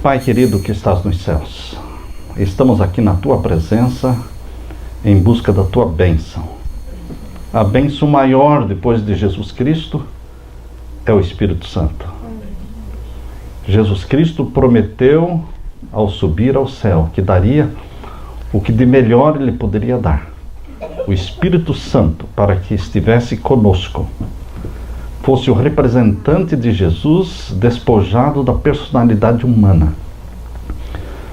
Pai querido que estás nos céus, estamos aqui na Tua presença em busca da Tua bênção. A bênção maior depois de Jesus Cristo é o Espírito Santo. Jesus Cristo prometeu ao subir ao céu que daria o que de melhor Ele poderia dar, o Espírito Santo, para que estivesse conosco, fosse o representante de Jesus despojado da personalidade humana,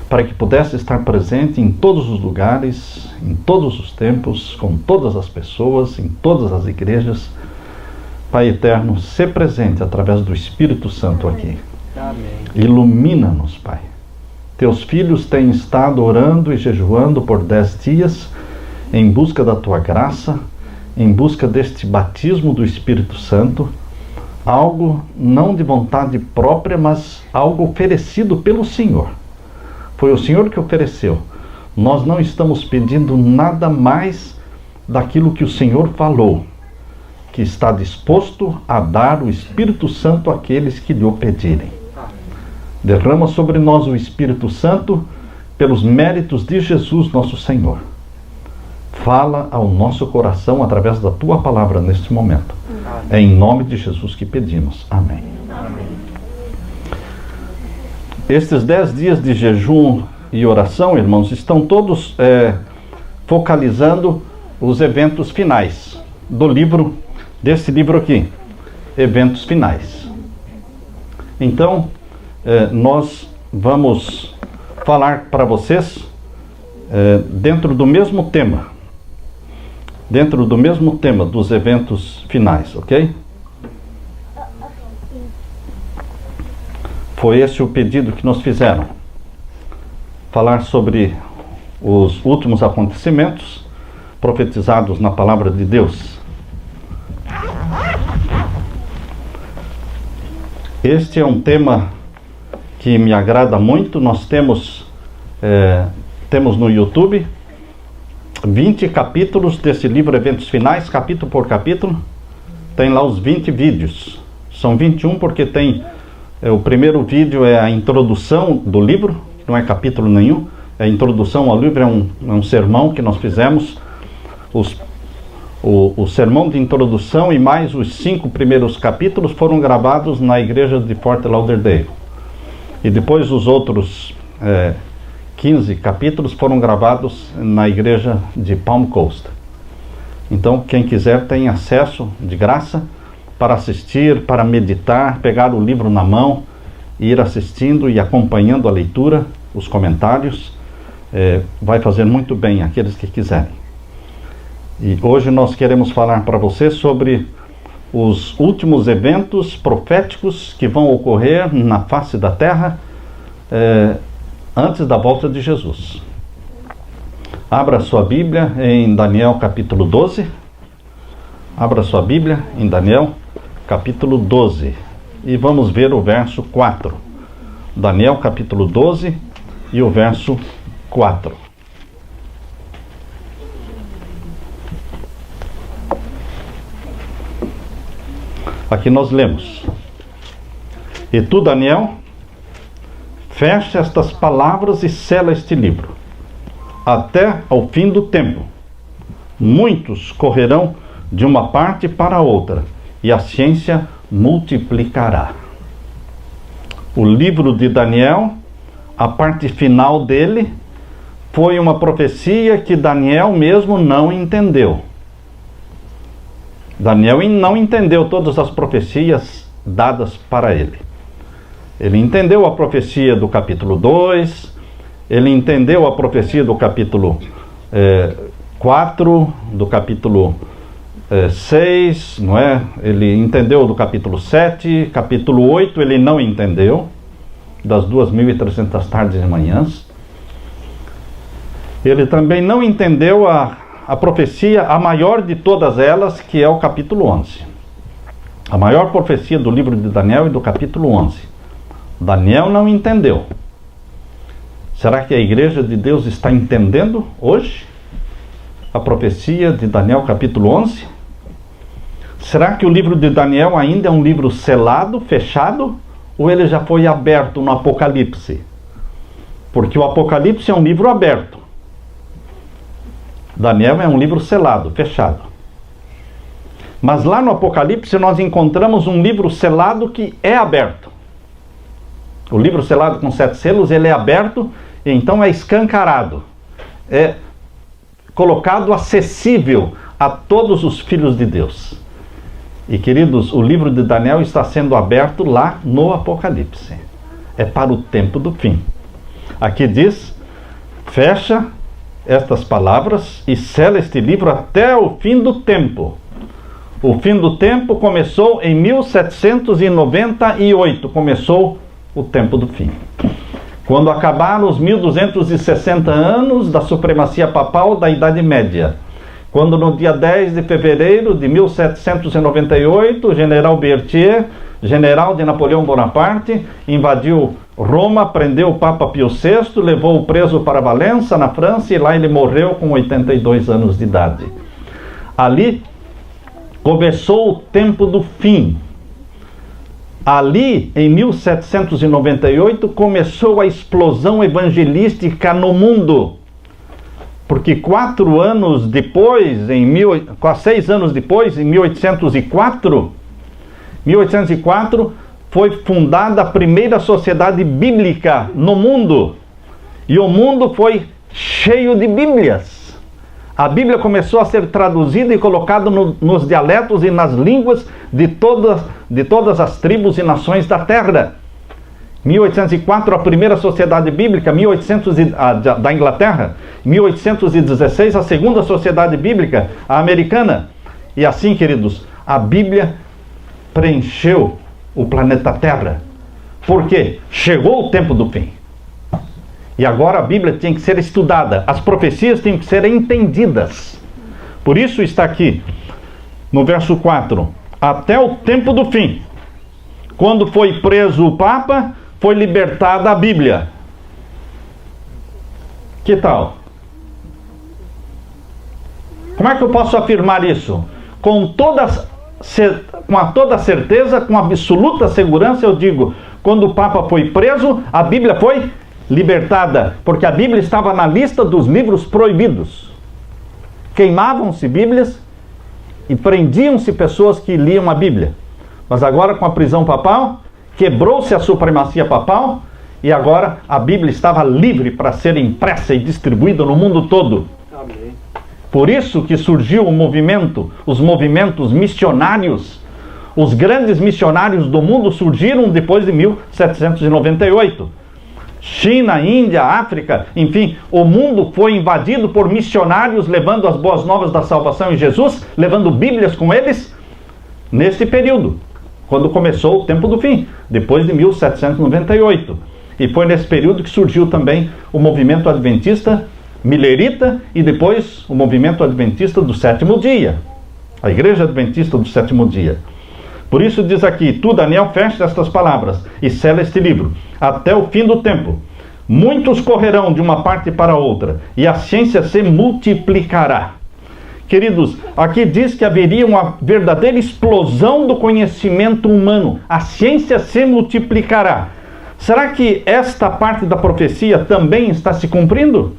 para que pudesse estar presente em todos os lugares, em todos os tempos, com todas as pessoas, em todas as igrejas. Pai eterno, se presente através do Espírito Santo aqui. Amém. Ilumina-nos, Pai. Teus filhos têm estado orando e jejuando por 10 dias em busca da Tua graça, em busca deste batismo do Espírito Santo, algo não de vontade própria, mas algo oferecido pelo Senhor. Foi o Senhor que ofereceu. Nós não estamos pedindo nada mais daquilo que o Senhor falou, que está disposto a dar o Espírito Santo àqueles que lhe o pedirem. Derrama sobre nós o Espírito Santo pelos méritos de Jesus, nosso Senhor. Fala ao nosso coração através da Tua palavra neste momento. É em nome de Jesus que pedimos. Amém. Amém. Estes 10 dias de jejum e oração, irmãos, estão todos focalizando os eventos finais do livro, desse livro aqui, Eventos Finais. Então, nós vamos falar para vocês dentro do mesmo tema dos eventos finais, ok? Foi esse o pedido que nos fizeram. Falar sobre os últimos acontecimentos profetizados na palavra de Deus. Este é um tema que me agrada muito. Nós temos no YouTube 20 capítulos desse livro Eventos Finais, capítulo por capítulo. Tem lá os 20 vídeos. São 21 porque tem... o primeiro vídeo é a introdução do livro, não é capítulo nenhum. A introdução ao livro é um sermão que nós fizemos. O sermão de introdução e mais os 5 primeiros capítulos foram gravados na igreja de Fort Lauderdale. E depois os outros 15 capítulos foram gravados na igreja de Palm Coast. Então, quem quiser tem acesso de graça para assistir, para meditar, pegar o livro na mão, ir assistindo e acompanhando a leitura, os comentários. Vai fazer muito bem aqueles que quiserem. E hoje nós queremos falar para você sobre os últimos eventos proféticos que vão ocorrer na face da terra antes da volta de Jesus. Abra sua Bíblia em Daniel capítulo 12. Abra sua Bíblia em Daniel capítulo 12. E vamos ver o verso 4. Daniel capítulo 12 e o verso 4. Aqui nós lemos: E tu, Daniel, fecha estas palavras e sela este livro, até ao fim do tempo. Muitos correrão de uma parte para outra, e a ciência multiplicará. O livro de Daniel, a parte final dele, foi uma profecia que Daniel mesmo não entendeu. Daniel não entendeu todas as profecias dadas para ele. Ele entendeu a profecia do capítulo 2, ele entendeu a profecia do capítulo 4, do capítulo 6, não é? Ele entendeu do capítulo 7, capítulo 8 ele não entendeu, das 2.300 tardes e manhãs. Ele também não entendeu a profecia, a maior de todas elas, que é o capítulo 11. A maior profecia do livro de Daniel é do capítulo 11. Daniel não entendeu. Será que a igreja de Deus está entendendo hoje a profecia de Daniel capítulo 11? Será que o livro de Daniel ainda é um livro selado, fechado, ou ele já foi aberto no Apocalipse? Porque o Apocalipse é um livro aberto. Daniel é um livro selado, fechado. Mas lá no Apocalipse nós encontramos um livro selado que é aberto. O livro selado com 7 selos, ele é aberto, e então é escancarado. É colocado acessível a todos os filhos de Deus. E queridos, o livro de Daniel está sendo aberto lá no Apocalipse. É para o tempo do fim. Aqui diz, fecha estas palavras e sela este livro até o fim do tempo. O fim do tempo começou em 1798, começou o tempo do fim. Quando acabaram os 1260 anos da supremacia papal da Idade Média. Quando no dia 10 de fevereiro de 1798, o general Berthier, general de Napoleão Bonaparte, invadiu Roma, prendeu o Papa Pio VI, levou-o preso para Valença, na França, e lá ele morreu com 82 anos de idade. Ali começou o tempo do fim. Ali, em 1798, começou a explosão evangelística no mundo. Porque 4 anos depois, 6 anos depois, em 1804, foi fundada a primeira sociedade bíblica no mundo. E o mundo foi cheio de Bíblias. A Bíblia começou a ser traduzida e colocada nos dialetos e nas línguas de todas as tribos e nações da terra. 1804, a primeira sociedade bíblica, da Inglaterra. 1816, a segunda sociedade bíblica, a americana. E assim, queridos, a Bíblia preencheu o planeta Terra. Por quê? Chegou o tempo do fim. E agora a Bíblia tem que ser estudada. As profecias têm que ser entendidas. Por isso está aqui, no verso 4. Até o tempo do fim. Quando foi preso o Papa, foi libertada a Bíblia. Que tal? Como é que eu posso afirmar isso? Com toda certeza, com absoluta segurança, eu digo, quando o Papa foi preso, a Bíblia foi libertada, porque a Bíblia estava na lista dos livros proibidos. Queimavam-se Bíblias e prendiam-se pessoas que liam a Bíblia. Mas agora, com a prisão papal, quebrou-se a supremacia papal e agora a Bíblia estava livre para ser impressa e distribuída no mundo todo. Amém. Por isso que surgiu os movimentos missionários. Os grandes missionários do mundo surgiram depois de 1798. China, Índia, África, enfim, o mundo foi invadido por missionários levando as boas novas da salvação em Jesus, levando Bíblias com eles, nesse período, quando começou o tempo do fim, depois de 1798. E foi nesse período que surgiu também o movimento adventista milerita e depois o movimento adventista do sétimo dia, a Igreja Adventista do sétimo dia. Por isso diz aqui, tu, Daniel, fecha estas palavras e sela este livro, até o fim do tempo. Muitos correrão de uma parte para outra, e a ciência se multiplicará. Queridos, aqui diz que haveria uma verdadeira explosão do conhecimento humano. A ciência se multiplicará. Será que esta parte da profecia também está se cumprindo?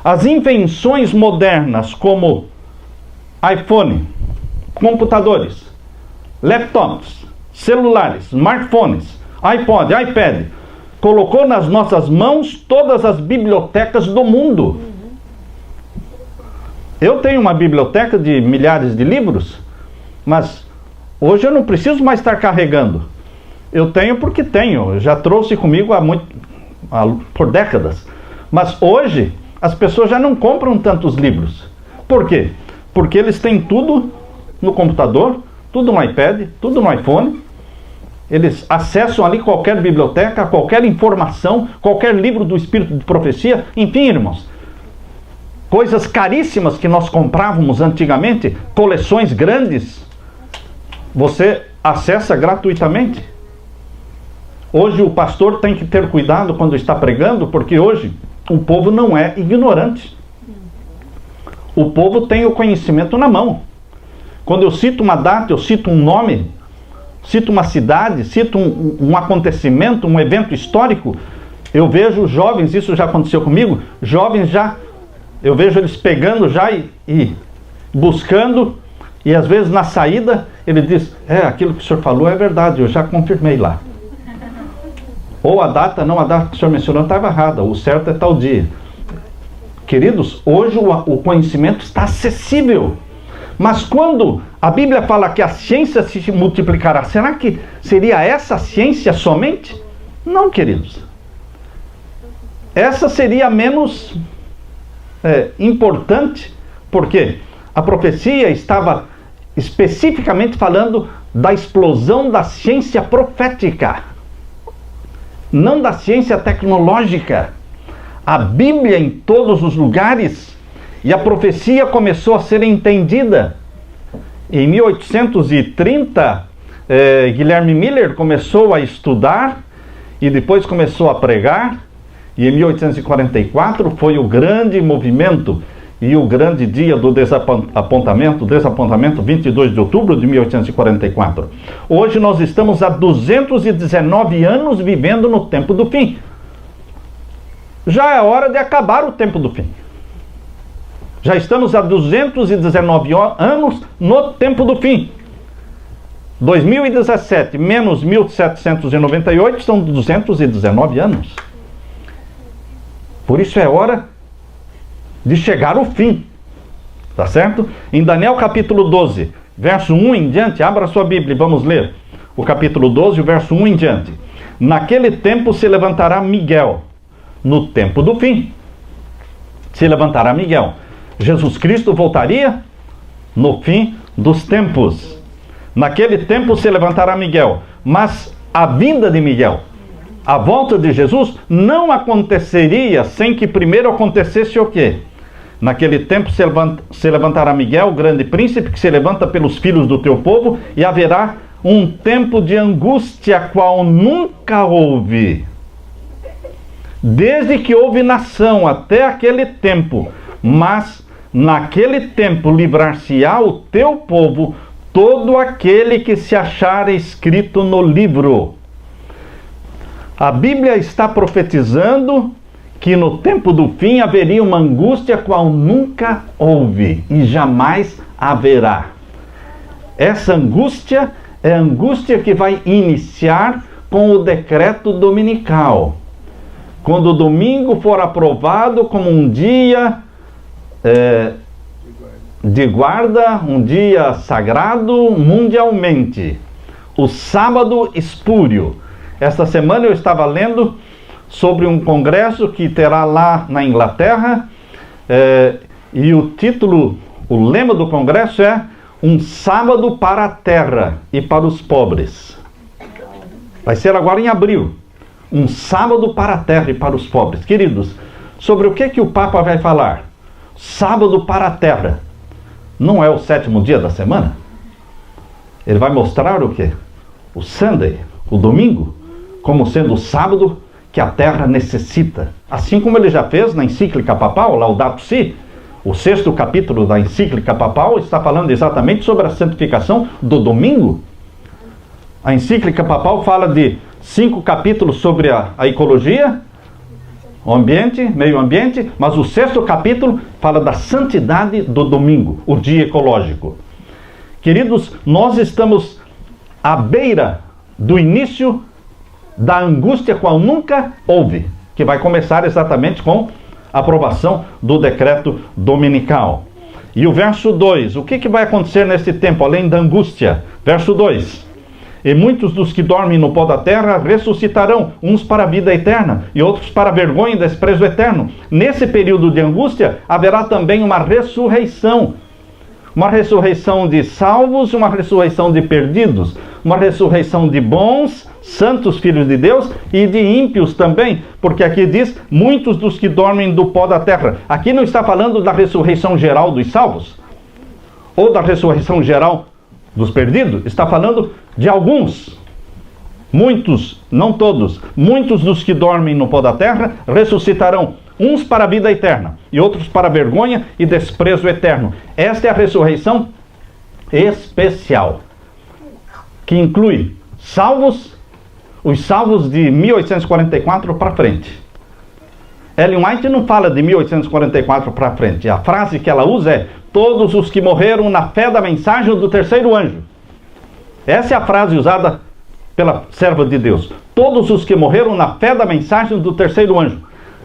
As invenções modernas, como iPhone, computadores, laptops, celulares, smartphones, iPod, iPad, colocou nas nossas mãos todas as bibliotecas do mundo. Eu tenho uma biblioteca de milhares de livros, mas hoje eu não preciso mais estar carregando. Eu tenho porque tenho, eu já trouxe comigo por décadas. Mas hoje as pessoas já não compram tantos livros. Por quê? Porque eles têm tudo no computador, tudo no iPad, tudo no iPhone. Eles acessam ali qualquer biblioteca, qualquer informação, qualquer livro do Espírito de Profecia. Enfim, irmãos, coisas caríssimas que nós comprávamos antigamente, coleções grandes, você acessa gratuitamente. Hoje o pastor tem que ter cuidado quando está pregando, porque hoje o povo não é ignorante. O povo tem o conhecimento na mão. Quando eu cito uma data, eu cito um nome, cito uma cidade, cito um acontecimento, um evento histórico, Eu vejo jovens, isso já aconteceu comigo, jovens já, eu vejo eles pegando já e buscando, e às vezes na saída ele diz, aquilo que o senhor falou é verdade, eu já confirmei lá. Ou a data que o senhor mencionou estava errada, o certo é tal dia. Queridos, hoje o conhecimento está acessível. Mas quando a Bíblia fala que a ciência se multiplicará, será que seria essa ciência somente? Não, queridos. Essa seria menos importante, porque a profecia estava especificamente falando da explosão da ciência profética, não da ciência tecnológica. A Bíblia em todos os lugares, e a profecia começou a ser entendida. Em 1830, Guilherme Miller começou a estudar e depois começou a pregar, e em 1844 foi o grande movimento e o grande dia do desapontamento, 22 de outubro de 1844. Hoje nós estamos há 219 anos vivendo no tempo do fim. Já é hora de acabar o tempo do fim. Já estamos há 219 anos no tempo do fim. 2017 menos 1798 são 219 anos. Por isso é hora de chegar ao fim. Tá certo? Em Daniel capítulo 12, verso 1 em diante, abra sua Bíblia e vamos ler. O capítulo 12, o verso 1 em diante. Naquele tempo se levantará Miguel. No tempo do fim se levantará Miguel. Jesus Cristo voltaria no fim dos tempos. Naquele tempo se levantará Miguel. Mas a vinda de Miguel, a volta de Jesus, não aconteceria sem que primeiro acontecesse o quê? Naquele tempo se levantará Miguel, o grande príncipe, que se levanta pelos filhos do teu povo, e haverá um tempo de angústia qual nunca houve. Desde que houve nação até aquele tempo, mas naquele tempo livrar-se-á o teu povo, todo aquele que se achar escrito no livro. A Bíblia está profetizando que no tempo do fim haveria uma angústia qual nunca houve e jamais haverá. Essa angústia é a angústia que vai iniciar com o decreto dominical. Quando o domingo for aprovado como um dia de guarda, um dia sagrado mundialmente. O sábado espúrio. Esta semana eu estava lendo sobre um congresso que terá lá na Inglaterra, e o título, o lema do congresso é Um Sábado para a Terra e para os Pobres. Vai ser agora em abril. Um sábado para a terra e para os pobres. Queridos, sobre o que o Papa vai falar? Sábado para a terra. Não é o 7º dia da semana? Ele vai mostrar o quê? O Sunday, o domingo, como sendo o sábado que a terra necessita. Assim como ele já fez na encíclica papal, Laudato Si, o 6º capítulo da encíclica papal está falando exatamente sobre a santificação do domingo. A encíclica papal fala de 5 capítulos sobre a ecologia, o ambiente, meio ambiente, mas o 6º capítulo fala da santidade do domingo, o dia ecológico. Queridos, nós estamos à beira do início da angústia qual nunca houve, que vai começar exatamente com a aprovação do decreto dominical. E o verso 2, o que vai acontecer nesse tempo, além da angústia? Verso 2. E muitos dos que dormem no pó da terra ressuscitarão, uns para a vida eterna e outros para a vergonha e desprezo eterno. Nesse período de angústia haverá também uma ressurreição. Uma ressurreição de salvos, uma ressurreição de perdidos, uma ressurreição de bons, santos filhos de Deus e de ímpios também, porque aqui diz muitos dos que dormem do pó da terra. Aqui não está falando da ressurreição geral dos salvos ou da ressurreição geral dos perdidos, está falando de alguns, muitos, não todos, muitos dos que dormem no pó da terra ressuscitarão, uns para a vida eterna e outros para a vergonha e desprezo eterno. Esta é a ressurreição especial, que inclui salvos, os salvos de 1844 para frente. Ellen White não fala de 1844 para frente. A frase que ela usa é: todos os que morreram na fé da mensagem do terceiro anjo. Essa é a frase usada pela serva de Deus. Todos os que morreram na fé da mensagem do terceiro anjo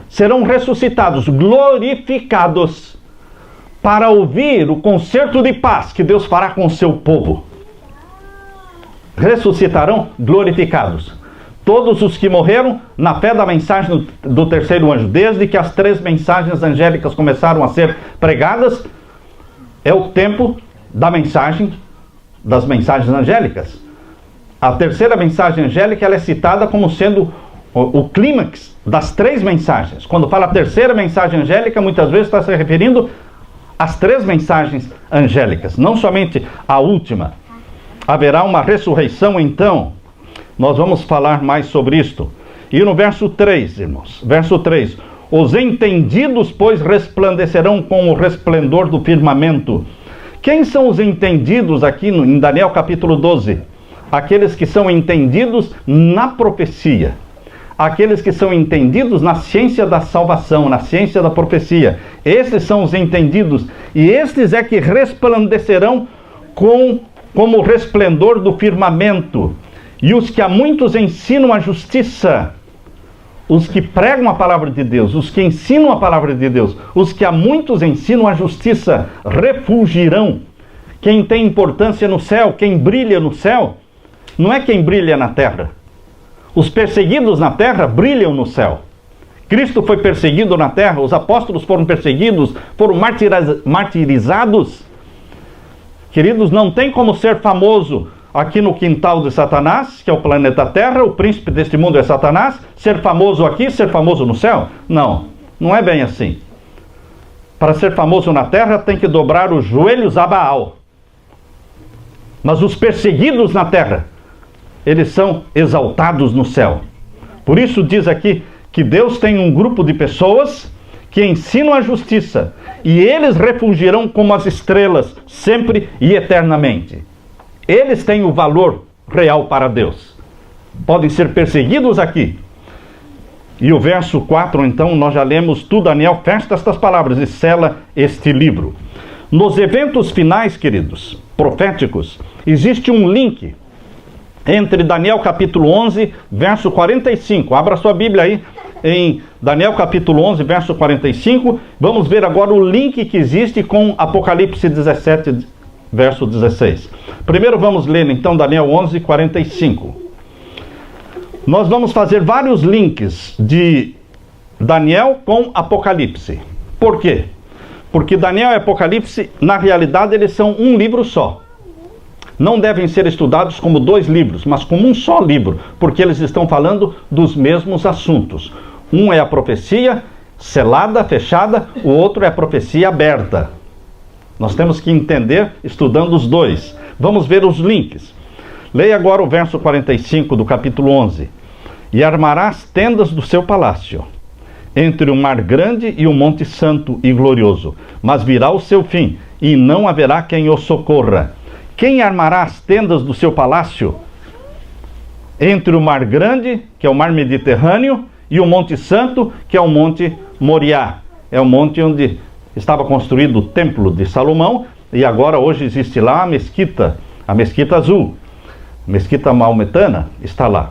serão ressuscitados, glorificados, para ouvir o concerto de paz que Deus fará com o seu povo. Ressuscitarão glorificados. Todos os que morreram na fé da mensagem do terceiro anjo, desde que as 3 mensagens angélicas começaram a ser pregadas, é o tempo da mensagem, das mensagens angélicas. A terceira mensagem angélica, ela é citada como sendo o clímax das 3 mensagens. Quando fala a terceira mensagem angélica, muitas vezes está se referindo às 3 mensagens angélicas, não somente a última. Haverá uma ressurreição, então. Nós vamos falar mais sobre isto. E no verso 3, irmãos, verso 3: os entendidos, pois, resplandecerão com o resplendor do firmamento. Quem são os entendidos aqui em Daniel capítulo 12? Aqueles que são entendidos na profecia. Aqueles que são entendidos na ciência da salvação, na ciência da profecia. Esses são os entendidos. E estes é que resplandecerão como o resplendor do firmamento. E os que a muitos ensinam a justiça, os que pregam a palavra de Deus, os que ensinam a palavra de Deus, os que a muitos ensinam a justiça, refulgirão. Quem tem importância no céu, quem brilha no céu, não é quem brilha na terra. Os perseguidos na terra brilham no céu. Cristo foi perseguido na terra, os apóstolos foram perseguidos, foram martirizados. Queridos, não tem como ser famoso aqui no quintal de Satanás, que é o planeta Terra, o príncipe deste mundo é Satanás, ser famoso aqui, ser famoso no céu? Não, não é bem assim. Para ser famoso na terra tem que dobrar os joelhos a Baal. Mas os perseguidos na terra, eles são exaltados no céu. Por isso diz aqui que Deus tem um grupo de pessoas que ensinam a justiça, e eles refulgirão como as estrelas, sempre e eternamente. Eles têm o valor real para Deus. Podem ser perseguidos aqui. E o verso 4, então, nós já lemos tudo. Daniel fecha estas palavras e sela este livro. Nos eventos finais, queridos, proféticos, existe um link entre Daniel capítulo 11, verso 45. Abra sua Bíblia aí em Daniel capítulo 11, verso 45. Vamos ver agora o link que existe com Apocalipse 17, verso 16. Primeiro vamos ler então Daniel 11, 45. Nós vamos fazer vários links de Daniel com Apocalipse. Por quê? Porque Daniel e Apocalipse, na realidade, eles são um livro só. Não devem ser estudados como 2 livros, mas como um só livro, porque eles estão falando dos mesmos assuntos. Um é a profecia selada, fechada, o outro é a profecia aberta. Nós temos que entender estudando os 2. Vamos ver os links. Leia agora o verso 45 do capítulo 11. E armará as tendas do seu palácio, entre o mar grande e o monte santo e glorioso. Mas virá o seu fim, e não haverá quem o socorra. Quem armará as tendas do seu palácio? Entre o mar grande, que é o mar Mediterrâneo, e o monte santo, que é o monte Moriá. É o monte onde estava construído o templo de Salomão, e agora hoje existe lá a mesquita azul, mesquita maometana, está lá.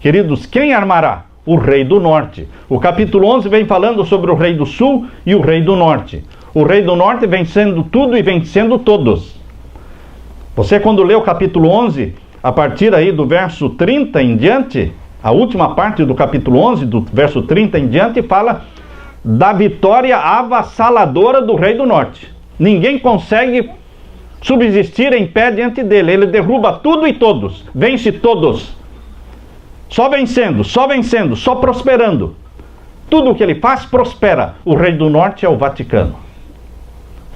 Queridos, quem armará? O rei do norte. O capítulo 11 vem falando sobre o rei do sul e o rei do norte. O rei do norte vencendo tudo e vencendo todos. Você, quando lê o capítulo 11, a partir aí do verso 30 em diante, a última parte do capítulo 11, do verso 30 em diante, fala da vitória avassaladora do rei do norte. Ninguém consegue subsistir em pé diante dele. Ele derruba tudo e todos, vence todos. Só vencendo, só prosperando. Tudo o que ele faz, prospera. O rei do norte é o Vaticano.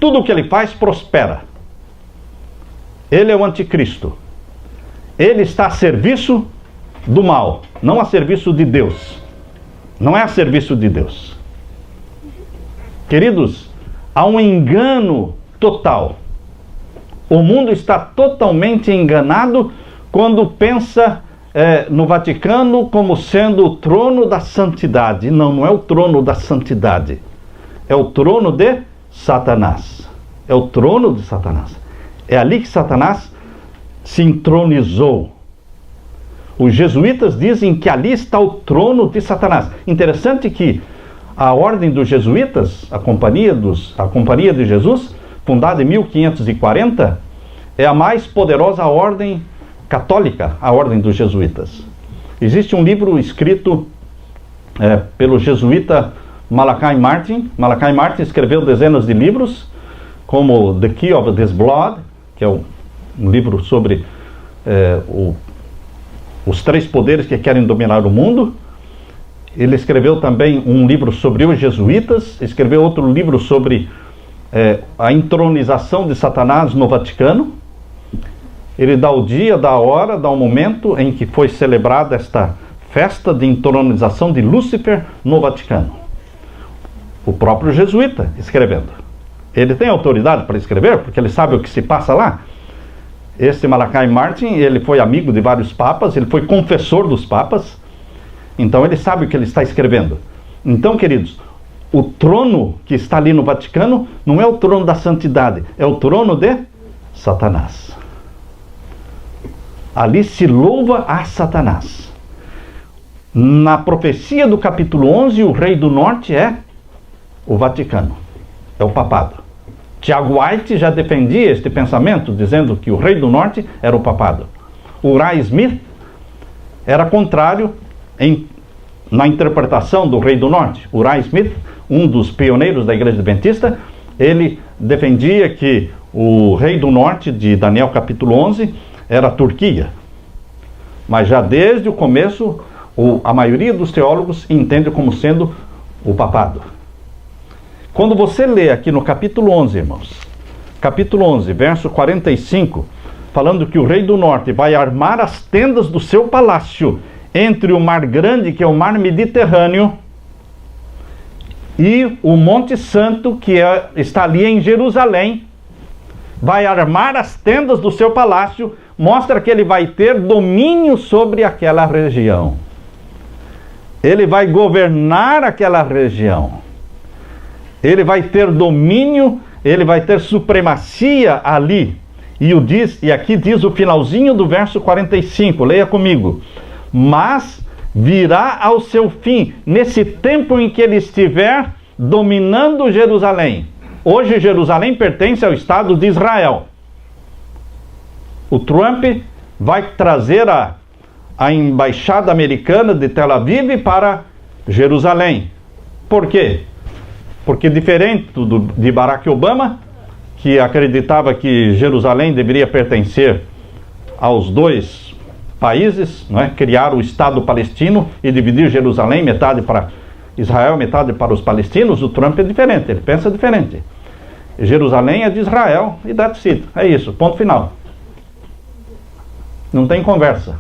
Tudo o que ele faz, prospera. Ele é o anticristo. Ele está a serviço do mal, não a serviço de Deus. Não é a serviço de Deus. Queridos, há um engano total. O mundo está totalmente enganado quando pensa no Vaticano como sendo o trono da santidade. Não, não é o trono da santidade. É o trono de Satanás. É o trono de Satanás. É ali que Satanás se entronizou. Os jesuítas dizem que ali está o trono de Satanás. Interessante que a ordem dos jesuítas, a Companhia de Jesus, fundada em 1540, é a mais poderosa ordem católica, a ordem dos jesuítas. Existe um livro escrito pelo jesuíta Malachi Martin. Malachi Martin escreveu dezenas de livros, como The Key of This Blood, que é um livro sobre os três poderes que querem dominar o mundo. Ele escreveu também um livro sobre os jesuítas, escreveu outro livro sobre a entronização de Satanás no Vaticano. Ele dá o dia, dá a hora, dá o momento em que foi celebrada esta festa de entronização de Lúcifer no Vaticano. O próprio jesuíta escrevendo. Ele tem autoridade para escrever, porque ele sabe o que se passa lá. Este Malachi Martin, ele foi amigo de vários papas, ele foi confessor dos papas, então ele sabe o que ele está escrevendo. Então, queridos, o trono que está ali no Vaticano não é o trono da santidade, é o trono de Satanás. Ali se louva a Satanás. Na profecia do capítulo 11, o rei do norte é o Vaticano, é o papado. Tiago White já defendia este pensamento, dizendo que o rei do norte era o papado. Uriah Smith era contrário na interpretação do rei do norte. Uriah Smith, um dos pioneiros da igreja adventista, ele defendia que o rei do norte, de Daniel capítulo 11, era a Turquia. Mas já desde o começo, a maioria dos teólogos entende como sendo o papado. Quando você lê aqui no capítulo 11, irmãos, capítulo 11, verso 45, falando que o rei do norte vai armar as tendas do seu palácio entre o mar grande, que é o mar Mediterrâneo, e o Monte Santo, que está ali em Jerusalém, vai armar as tendas do seu palácio, mostra que ele vai ter domínio sobre aquela região. Ele vai governar aquela região. Ele vai ter domínio, ele vai ter supremacia ali. E aqui diz o finalzinho do verso 45, leia comigo. Mas virá ao seu fim, nesse tempo em que ele estiver dominando Jerusalém. Hoje Jerusalém pertence ao Estado de Israel. O Trump vai trazer a embaixada americana de Tel Aviv para Jerusalém. Por quê? Porque diferente de Barack Obama, que acreditava que Jerusalém deveria pertencer aos dois países, não é? Criar o Estado palestino e dividir Jerusalém, metade para Israel, metade para os palestinos. O Trump é diferente, ele pensa diferente. Jerusalém é de Israel e that's it. É isso, ponto final. Não tem conversa.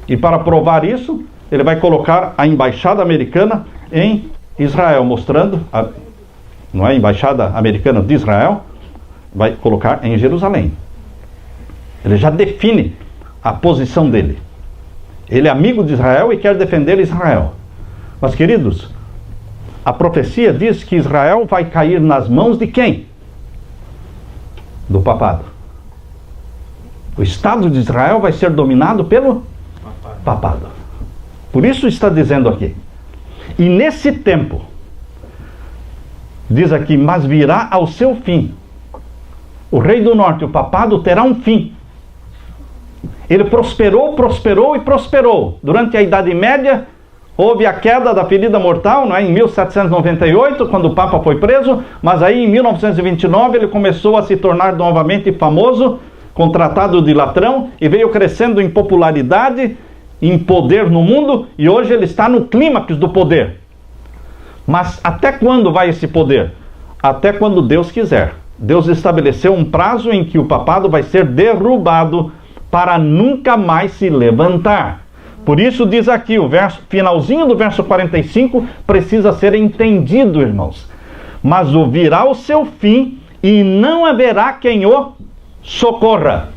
E para provar isso, ele vai colocar a embaixada americana em Israel, mostrando, não é a embaixada americana de Israel, vai colocar em Jerusalém. Ele já define a posição dele. Ele é amigo de Israel e quer defender Israel. Mas, queridos, a profecia diz que Israel vai cair nas mãos de quem? Do papado. O Estado de Israel vai ser dominado pelo papado. Por isso está dizendo aqui. E nesse tempo, diz aqui, mas virá ao seu fim. O rei do norte, o papado, terá um fim. Ele prosperou, prosperou e prosperou. Durante a Idade Média, houve a queda da ferida mortal, não é? Em 1798, quando o Papa foi preso, mas aí em 1929 ele começou a se tornar novamente famoso, com o Tratado de Latrão, e veio crescendo em popularidade, em poder no mundo, e hoje ele está no clímax do poder. Mas até quando vai esse poder? Até quando Deus quiser. Deus estabeleceu um prazo em que o papado vai ser derrubado para nunca mais se levantar. Por isso diz aqui, o finalzinho do verso 45 precisa ser entendido, irmãos. Mas virá o seu fim e não haverá quem o socorra.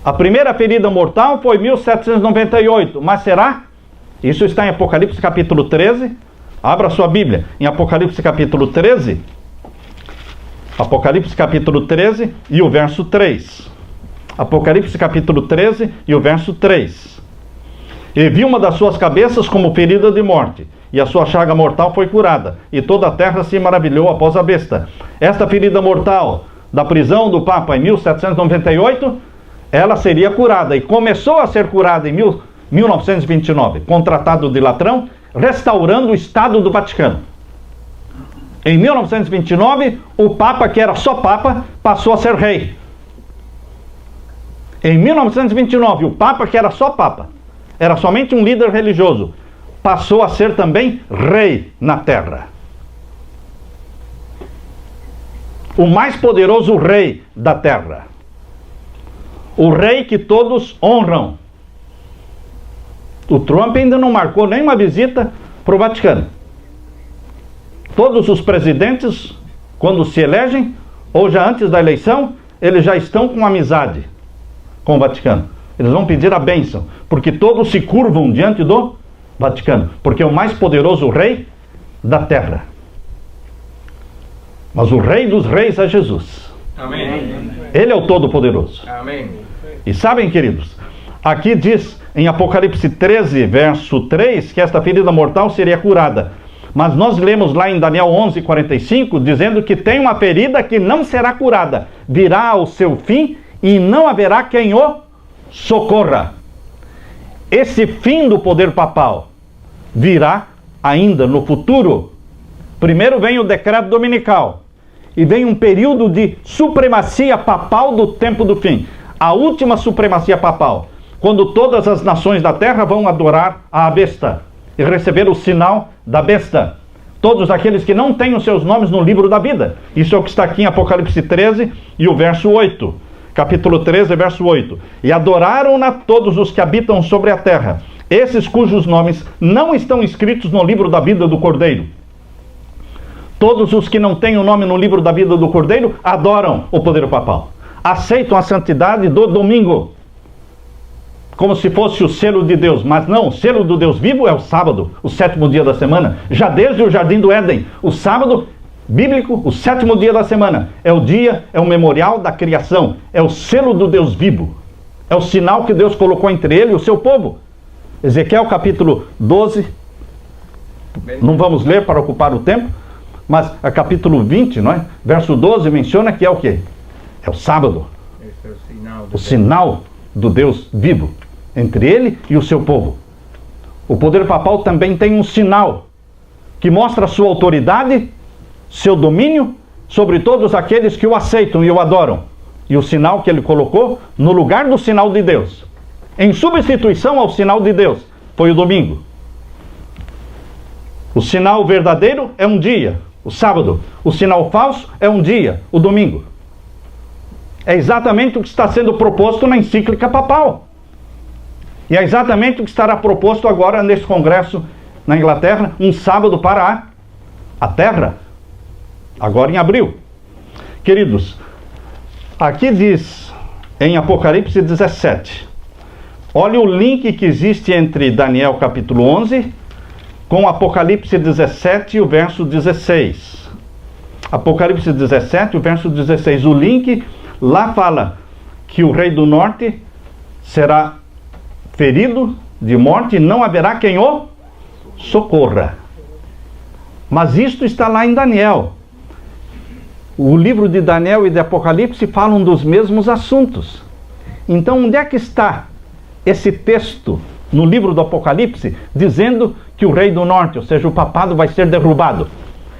A primeira ferida mortal foi 1798, mas será? Isso está em Apocalipse capítulo 13. Abra sua Bíblia, em Apocalipse capítulo 13. Apocalipse capítulo 13 e o verso 3. Apocalipse capítulo 13 e o verso 3. E vi uma das suas cabeças como ferida de morte, e a sua chaga mortal foi curada, e toda a terra se maravilhou após a besta. Esta ferida mortal da prisão do Papa em 1798, ela seria curada, e começou a ser curada em 1929, com o Tratado de Latrão, restaurando o Estado do Vaticano. Em 1929, o Papa, que era só Papa, passou a ser rei. Em 1929, o Papa, que era só Papa, era somente um líder religioso, passou a ser também rei na terra. O mais poderoso rei da terra. O rei que todos honram. O Trump ainda não marcou nenhuma visita para o Vaticano. Todos os presidentes, quando se elegem, ou já antes da eleição, eles já estão com amizade com o Vaticano. Eles vão pedir a bênção, porque todos se curvam diante do Vaticano, porque é o mais poderoso rei da terra. Mas o rei dos reis é Jesus. Amém. Ele é o Todo-Poderoso. Amém. E sabem, queridos, aqui diz em Apocalipse 13, verso 3, que esta ferida mortal seria curada. Mas nós lemos lá em Daniel 11, 45, dizendo que tem uma ferida que não será curada. Virá ao seu fim e não haverá quem o socorra. Esse fim do poder papal virá ainda no futuro. Primeiro vem o decreto dominical e vem um período de supremacia papal do tempo do fim. A última supremacia papal, quando todas as nações da terra vão adorar a besta e receber o sinal da besta. Todos aqueles que não têm os seus nomes no livro da vida. Isso é o que está aqui em Apocalipse 13 e o verso 8. Capítulo 13, verso 8. E adoraram-na todos os que habitam sobre a terra, esses cujos nomes não estão escritos no livro da vida do Cordeiro. Todos os que não têm o nome no livro da vida do Cordeiro adoram o poder papal. Aceitam a santidade do domingo, como se fosse o selo de Deus. Mas não, o selo do Deus vivo é o sábado, o sétimo dia da semana. Já desde o Jardim do Éden, o sábado bíblico, o sétimo dia da semana, é o dia, é o memorial da criação, é o selo do Deus vivo, é o sinal que Deus colocou entre ele e o seu povo. Ezequiel capítulo 12, não vamos ler para ocupar o tempo, mas a capítulo 20, não é? Verso 12 menciona que é o quê? É o sábado, Esse é o sinal do Deus vivo entre ele e o seu povo. O poder papal também tem um sinal que mostra a sua autoridade, seu domínio sobre todos aqueles que o aceitam e o adoram. E o sinal que ele colocou no lugar do sinal de Deus, em substituição ao sinal de Deus, foi o domingo. O sinal verdadeiro é um dia, o sábado. O sinal falso é um dia, o domingo. É exatamente o que está sendo proposto na encíclica papal. E é exatamente o que estará proposto agora nesse congresso na Inglaterra, um sábado para a terra, agora em abril. Queridos, aqui diz em Apocalipse 17, olha o link que existe entre Daniel capítulo 11 com Apocalipse 17 e o verso 16. Apocalipse 17, o verso 16, o link lá fala que o rei do norte será ferido de morte e não haverá quem o socorra. Mas isto está lá em Daniel. O livro de Daniel e de Apocalipse falam dos mesmos assuntos. Então, onde é que está esse texto no livro do Apocalipse dizendo que o rei do norte, ou seja, o papado, vai ser derrubado?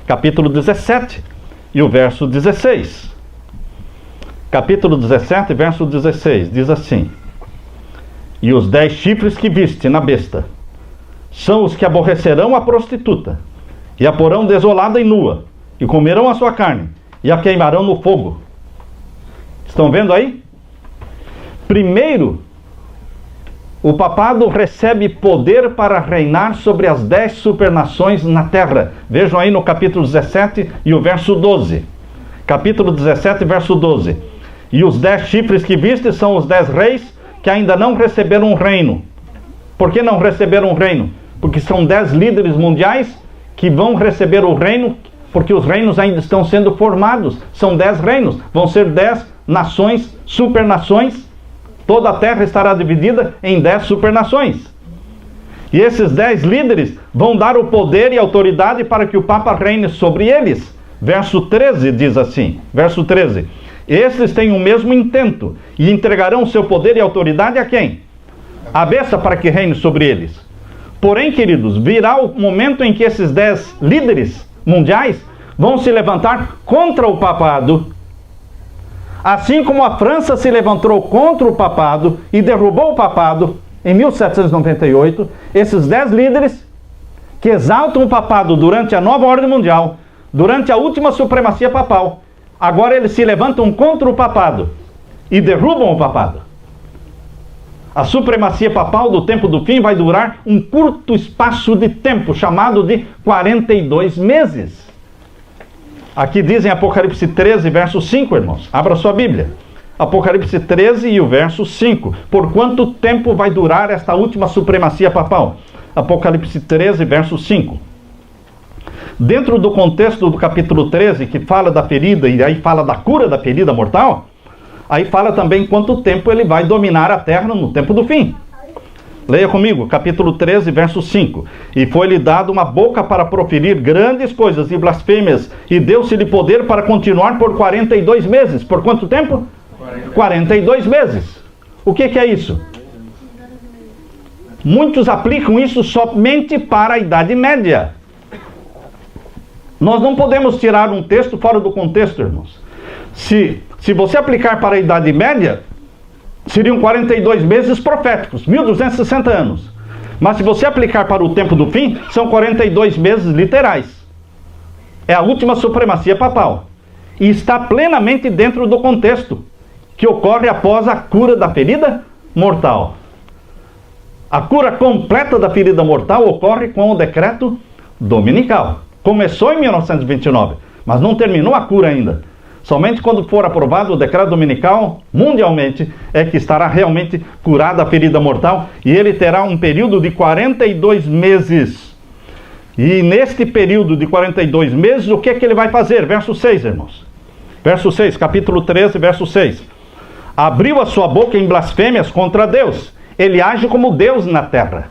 Capítulo 17 e o verso 16. Capítulo 17, verso 16, diz assim: e os 10 chifres que viste na besta são os que aborrecerão a prostituta, e a porão desolada e nua, e comerão a sua carne, e a queimarão no fogo. Estão vendo aí? Primeiro, o papado recebe poder para reinar sobre as 10 supernações na terra. Vejam aí no capítulo 17 e o verso 12. Capítulo 17, verso 12. E os 10 chifres que viste são os 10 reis que ainda não receberam um reino. Por que não receberam um reino? Porque são 10 líderes mundiais que vão receber o reino, porque os reinos ainda estão sendo formados. São 10 reinos, vão ser 10 nações, supernações. Toda a terra estará dividida em 10 supernações. E esses 10 líderes vão dar o poder e autoridade para que o Papa reine sobre eles. Verso 13 diz assim, verso 13: esses têm o mesmo intento e entregarão seu poder e autoridade a quem? A besta, para que reine sobre eles. Porém, queridos, virá o momento em que esses 10 líderes mundiais vão se levantar contra o papado. Assim como a França se levantou contra o papado e derrubou o papado em 1798, esses 10 líderes que exaltam o papado durante a nova ordem mundial, durante a última supremacia papal, agora eles se levantam contra o papado e derrubam o papado. A supremacia papal do tempo do fim vai durar um curto espaço de tempo, chamado de 42 meses. Aqui diz em Apocalipse 13, verso 5, irmãos. Abra sua Bíblia. Apocalipse 13 e o verso 5. Por quanto tempo vai durar esta última supremacia papal? Apocalipse 13, verso 5. Dentro do contexto do capítulo 13, que fala da ferida e aí fala da cura da ferida mortal, aí fala também quanto tempo ele vai dominar a terra no tempo do fim. Leia comigo, capítulo 13, verso 5. E foi-lhe dado uma boca para proferir grandes coisas e blasfêmias, e deu-se-lhe poder para continuar por 42 meses. Por quanto tempo? 42 meses. O que é isso? Muitos aplicam isso somente para a Idade Média. Nós não podemos tirar um texto fora do contexto, irmãos. Se você aplicar para a Idade Média, seriam 42 meses proféticos, 1260 anos. Mas se você aplicar para o tempo do fim, são 42 meses literais. É a última supremacia papal. E está plenamente dentro do contexto que ocorre após a cura da ferida mortal. A cura completa da ferida mortal ocorre com o decreto dominical. Começou em 1929, mas não terminou a cura ainda. Somente quando for aprovado o decreto dominical, mundialmente, é que estará realmente curada a ferida mortal, e ele terá um período de 42 meses. E neste período de 42 meses, o que é que ele vai fazer? Verso 6, irmãos. Verso 6, capítulo 13, verso 6. Abriu a sua boca em blasfêmias contra Deus. Ele age como Deus na terra.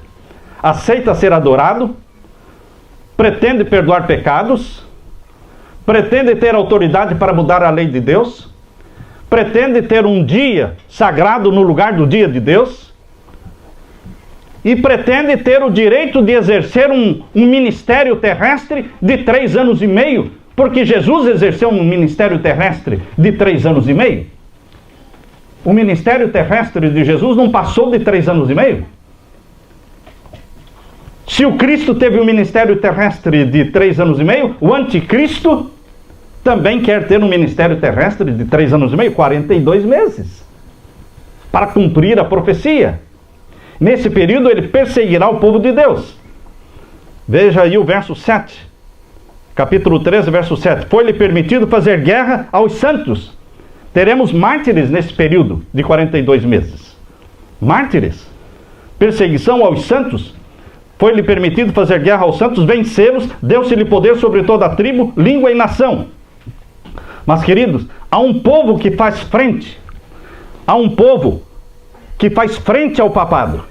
Aceita ser adorado, pretende perdoar pecados, pretende ter autoridade para mudar a lei de Deus, pretende ter um dia sagrado no lugar do dia de Deus, e pretende ter o direito de exercer um ministério terrestre de 3 anos e meio, porque Jesus exerceu um ministério terrestre de 3 anos e meio. O ministério terrestre de Jesus não passou de 3 anos e meio. Se o Cristo teve um ministério terrestre de 3 anos e meio, o anticristo também quer ter um ministério terrestre de 3 anos e meio, 42 meses, para cumprir a profecia. Nesse período ele perseguirá o povo de Deus. Veja aí o verso 7, capítulo 13, verso 7. Foi-lhe permitido fazer guerra aos santos. Teremos mártires nesse período de 42 meses. Mártires, perseguição aos santos. Foi-lhe permitido fazer guerra aos santos, vencê-los, deu-se-lhe poder sobre toda a tribo, língua e nação. Mas, queridos, há um povo que faz frente. Há um povo que faz frente ao papado.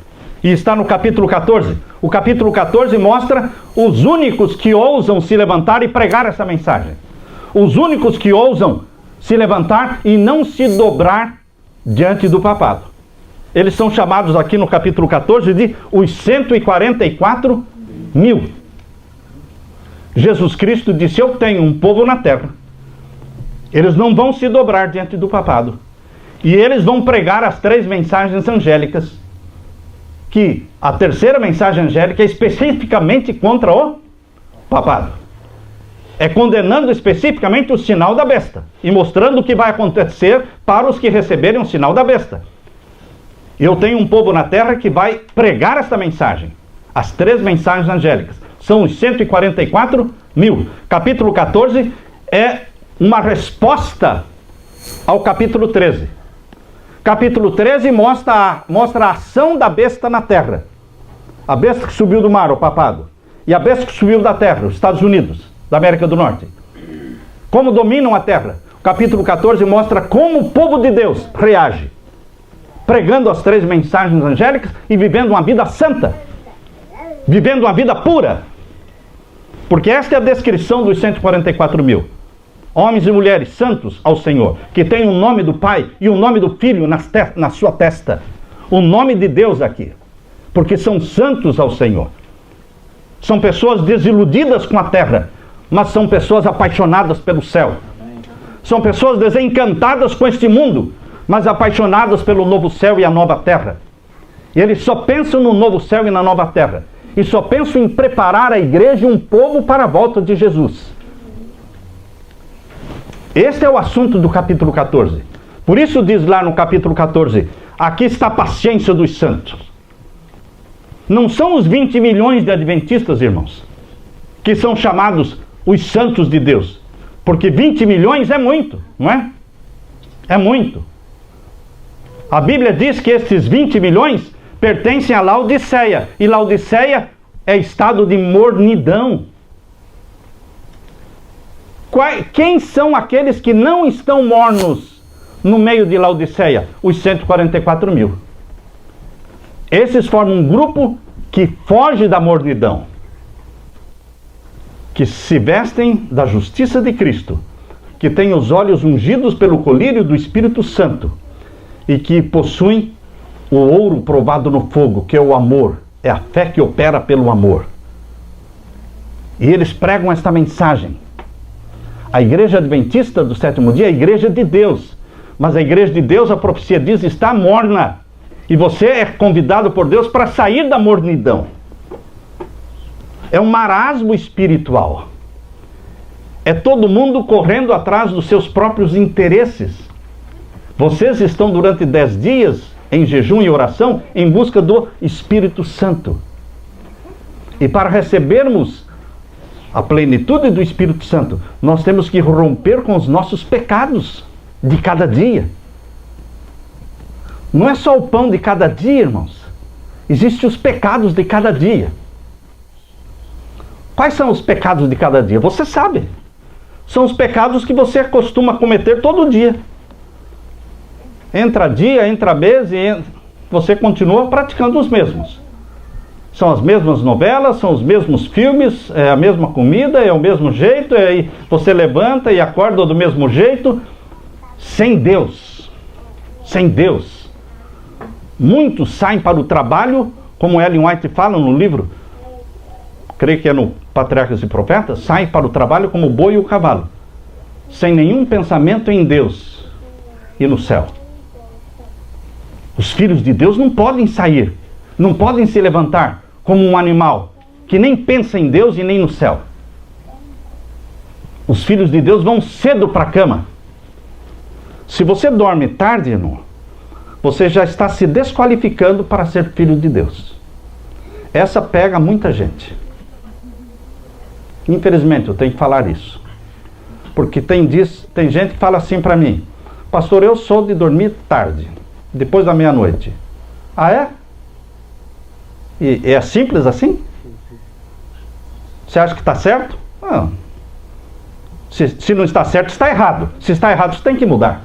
E está no capítulo 14. O capítulo 14 mostra os únicos que ousam se levantar e pregar essa mensagem. Os únicos que ousam se levantar e não se dobrar diante do papado. Eles são chamados aqui no capítulo 14 de os 144 mil. Jesus Cristo disse: eu tenho um povo na terra. Eles não vão se dobrar diante do papado. E eles vão pregar as 3 mensagens angélicas. Que a terceira mensagem angélica é especificamente contra o papado. É condenando especificamente o sinal da besta. E mostrando o que vai acontecer para os que receberem o sinal da besta. Eu tenho um povo na terra que vai pregar esta mensagem. As 3 mensagens angélicas. São os 144 mil. Capítulo 14 é uma resposta ao capítulo 13. Capítulo 13 mostra a ação da besta na terra. A besta que subiu do mar, o papado. E a besta que subiu da terra, os Estados Unidos, da América do Norte. Como dominam a terra. O capítulo 14 mostra como o povo de Deus reage. Pregando as 3 mensagens angélicas e vivendo uma vida santa. Vivendo uma vida pura. Porque esta é a descrição dos 144 mil. Homens e mulheres santos ao Senhor, que têm o nome do Pai e o nome do Filho na sua testa. O nome de Deus aqui. Porque são santos ao Senhor. São pessoas desiludidas com a terra, mas são pessoas apaixonadas pelo céu. São pessoas desencantadas com este mundo, mas apaixonadas pelo novo céu e a nova terra. E eles só pensam no novo céu e na nova terra. E só pensam em preparar a igreja e um povo para a volta de Jesus. Este é o assunto do capítulo 14. Por isso diz lá no capítulo 14, aqui está a paciência dos santos. Não são os 20 milhões de adventistas, irmãos, que são chamados os santos de Deus. Porque 20 milhões é muito, não é? É muito. A Bíblia diz que esses 20 milhões pertencem a Laodiceia. E Laodiceia é estado de mornidão. Quem são aqueles que não estão mornos no meio de Laodiceia? Os 144 mil. Esses formam um grupo que foge da mornidão, que se vestem da justiça de Cristo, que têm os olhos ungidos pelo colírio do Espírito Santo e que possuem o ouro provado no fogo, que é o amor, é a fé que opera pelo amor. E eles pregam esta mensagem. A igreja adventista do 7º dia é a igreja de Deus, mas a igreja de Deus, a profecia diz, está morna. E você é convidado por Deus para sair da mornidão. É um marasmo espiritual. É todo mundo correndo atrás dos seus próprios interesses. Vocês estão durante 10 dias em jejum e oração em busca do Espírito Santo. E para recebermos a plenitude do Espírito Santo, nós temos que romper com os nossos pecados de cada dia. Não é só o pão de cada dia, irmãos. Existem os pecados de cada dia. Quais são os pecados de cada dia? Você sabe. São os pecados que você costuma cometer todo dia. Entra dia, entra mês e você continua praticando os mesmos. São as mesmas novelas, são os mesmos filmes, é a mesma comida, é o mesmo jeito, você levanta e acorda do mesmo jeito, sem Deus. Sem Deus. Muitos saem para o trabalho, como Ellen White fala no livro, creio que é no Patriarcas e Profetas, saem para o trabalho como o boi e o cavalo, sem nenhum pensamento em Deus e no céu. Os filhos de Deus não podem sair, não podem se levantar como um animal que nem pensa em Deus e nem no céu. Os filhos de Deus vão cedo para a cama. Se você dorme tarde, irmão, você já está se desqualificando para ser filho de Deus. Essa pega muita gente. Infelizmente, eu tenho que falar isso. Porque tem gente que fala assim para mim: pastor, eu sou de dormir tarde, depois da meia-noite. Ah, é? E é simples assim? Você acha que está certo? Não. Se não está certo, está errado. Se está errado, você tem que mudar.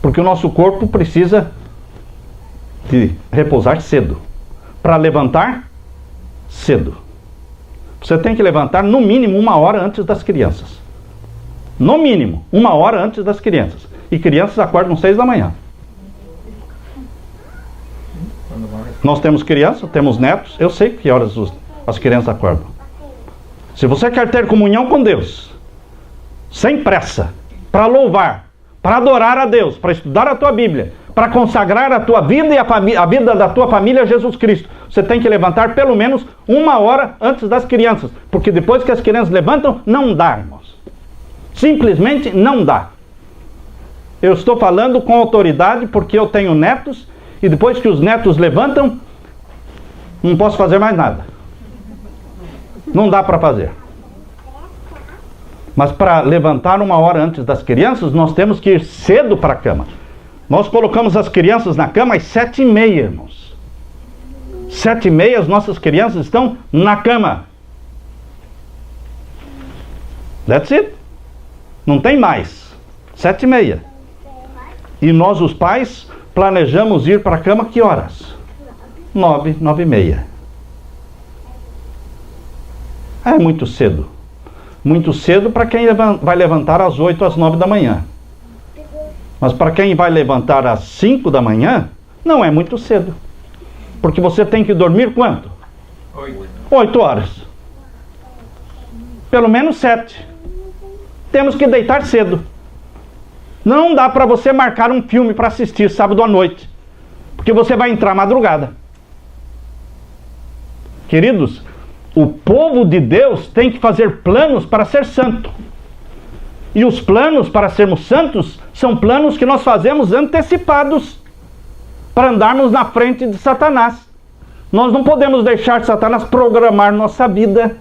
Porque o nosso corpo precisa de repousar cedo. Para levantar cedo. Você tem que levantar no mínimo 1 hora antes das crianças. No mínimo 1 hora antes das crianças. E crianças acordam 6 da manhã. Nós temos crianças, temos netos. Eu sei que horas as crianças acordam. Se você quer ter comunhão com Deus, sem pressa, para louvar, para adorar a Deus, para estudar a tua Bíblia, para consagrar a tua vida e a vida da tua família a Jesus Cristo, você tem que levantar pelo menos 1 hora antes das crianças, porque depois que as crianças levantam, não dá, irmãos. Simplesmente não dá. Eu estou falando com autoridade porque eu tenho netos, e depois que os netos levantam, não posso fazer mais nada. Não dá para fazer. Mas para levantar 1 hora antes das crianças, nós temos que ir cedo para a cama. Nós colocamos as crianças na cama às 7h30, irmãos. 7h30 as nossas crianças estão na cama. That's it. Não tem mais. 7h30. E nós, os pais, planejamos ir para a cama que horas? 9, 9h30. É muito cedo. Muito cedo para quem vai levantar às 8, às 9 da manhã. Mas para quem vai levantar às 5 da manhã, não é muito cedo. Porque você tem que dormir quanto? 8 horas. Pelo menos 7. Temos que deitar cedo. Não dá para você marcar um filme para assistir sábado à noite. Porque você vai entrar madrugada. Queridos, o povo de Deus tem que fazer planos para ser santo. E os planos para sermos santos são planos que nós fazemos antecipados para andarmos na frente de Satanás. Nós não podemos deixar Satanás programar nossa vida,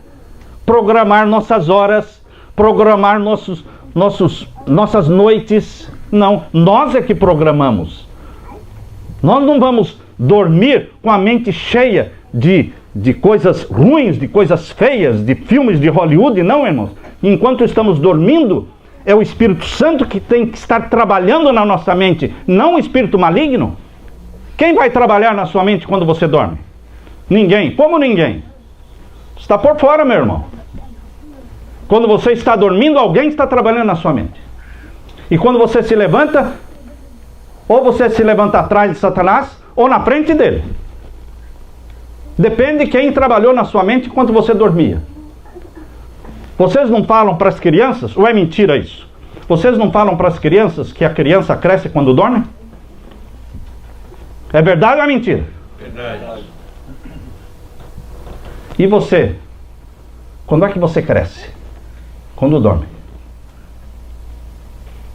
programar nossas horas, programar nossas noites. Não, nós é que programamos. Nós não vamos dormir com a mente cheia de coisas ruins, de coisas feias, de filmes de Hollywood, não, irmãos. Enquanto estamos dormindo, é o Espírito Santo que tem que estar trabalhando na nossa mente, não o espírito maligno. Quem vai trabalhar na sua mente quando você dorme? Ninguém. Como ninguém? Está por fora, meu irmão. Quando você está dormindo, alguém está trabalhando na sua mente. E quando você se levanta, ou você se levanta atrás de Satanás, ou na frente dele. Depende de quem trabalhou na sua mente enquanto você dormia. Vocês não falam para as crianças, ou é mentira isso? Vocês não falam para as crianças que a criança cresce quando dorme? É verdade ou é mentira? Verdade. E você? Quando é que você cresce? Quando dorme.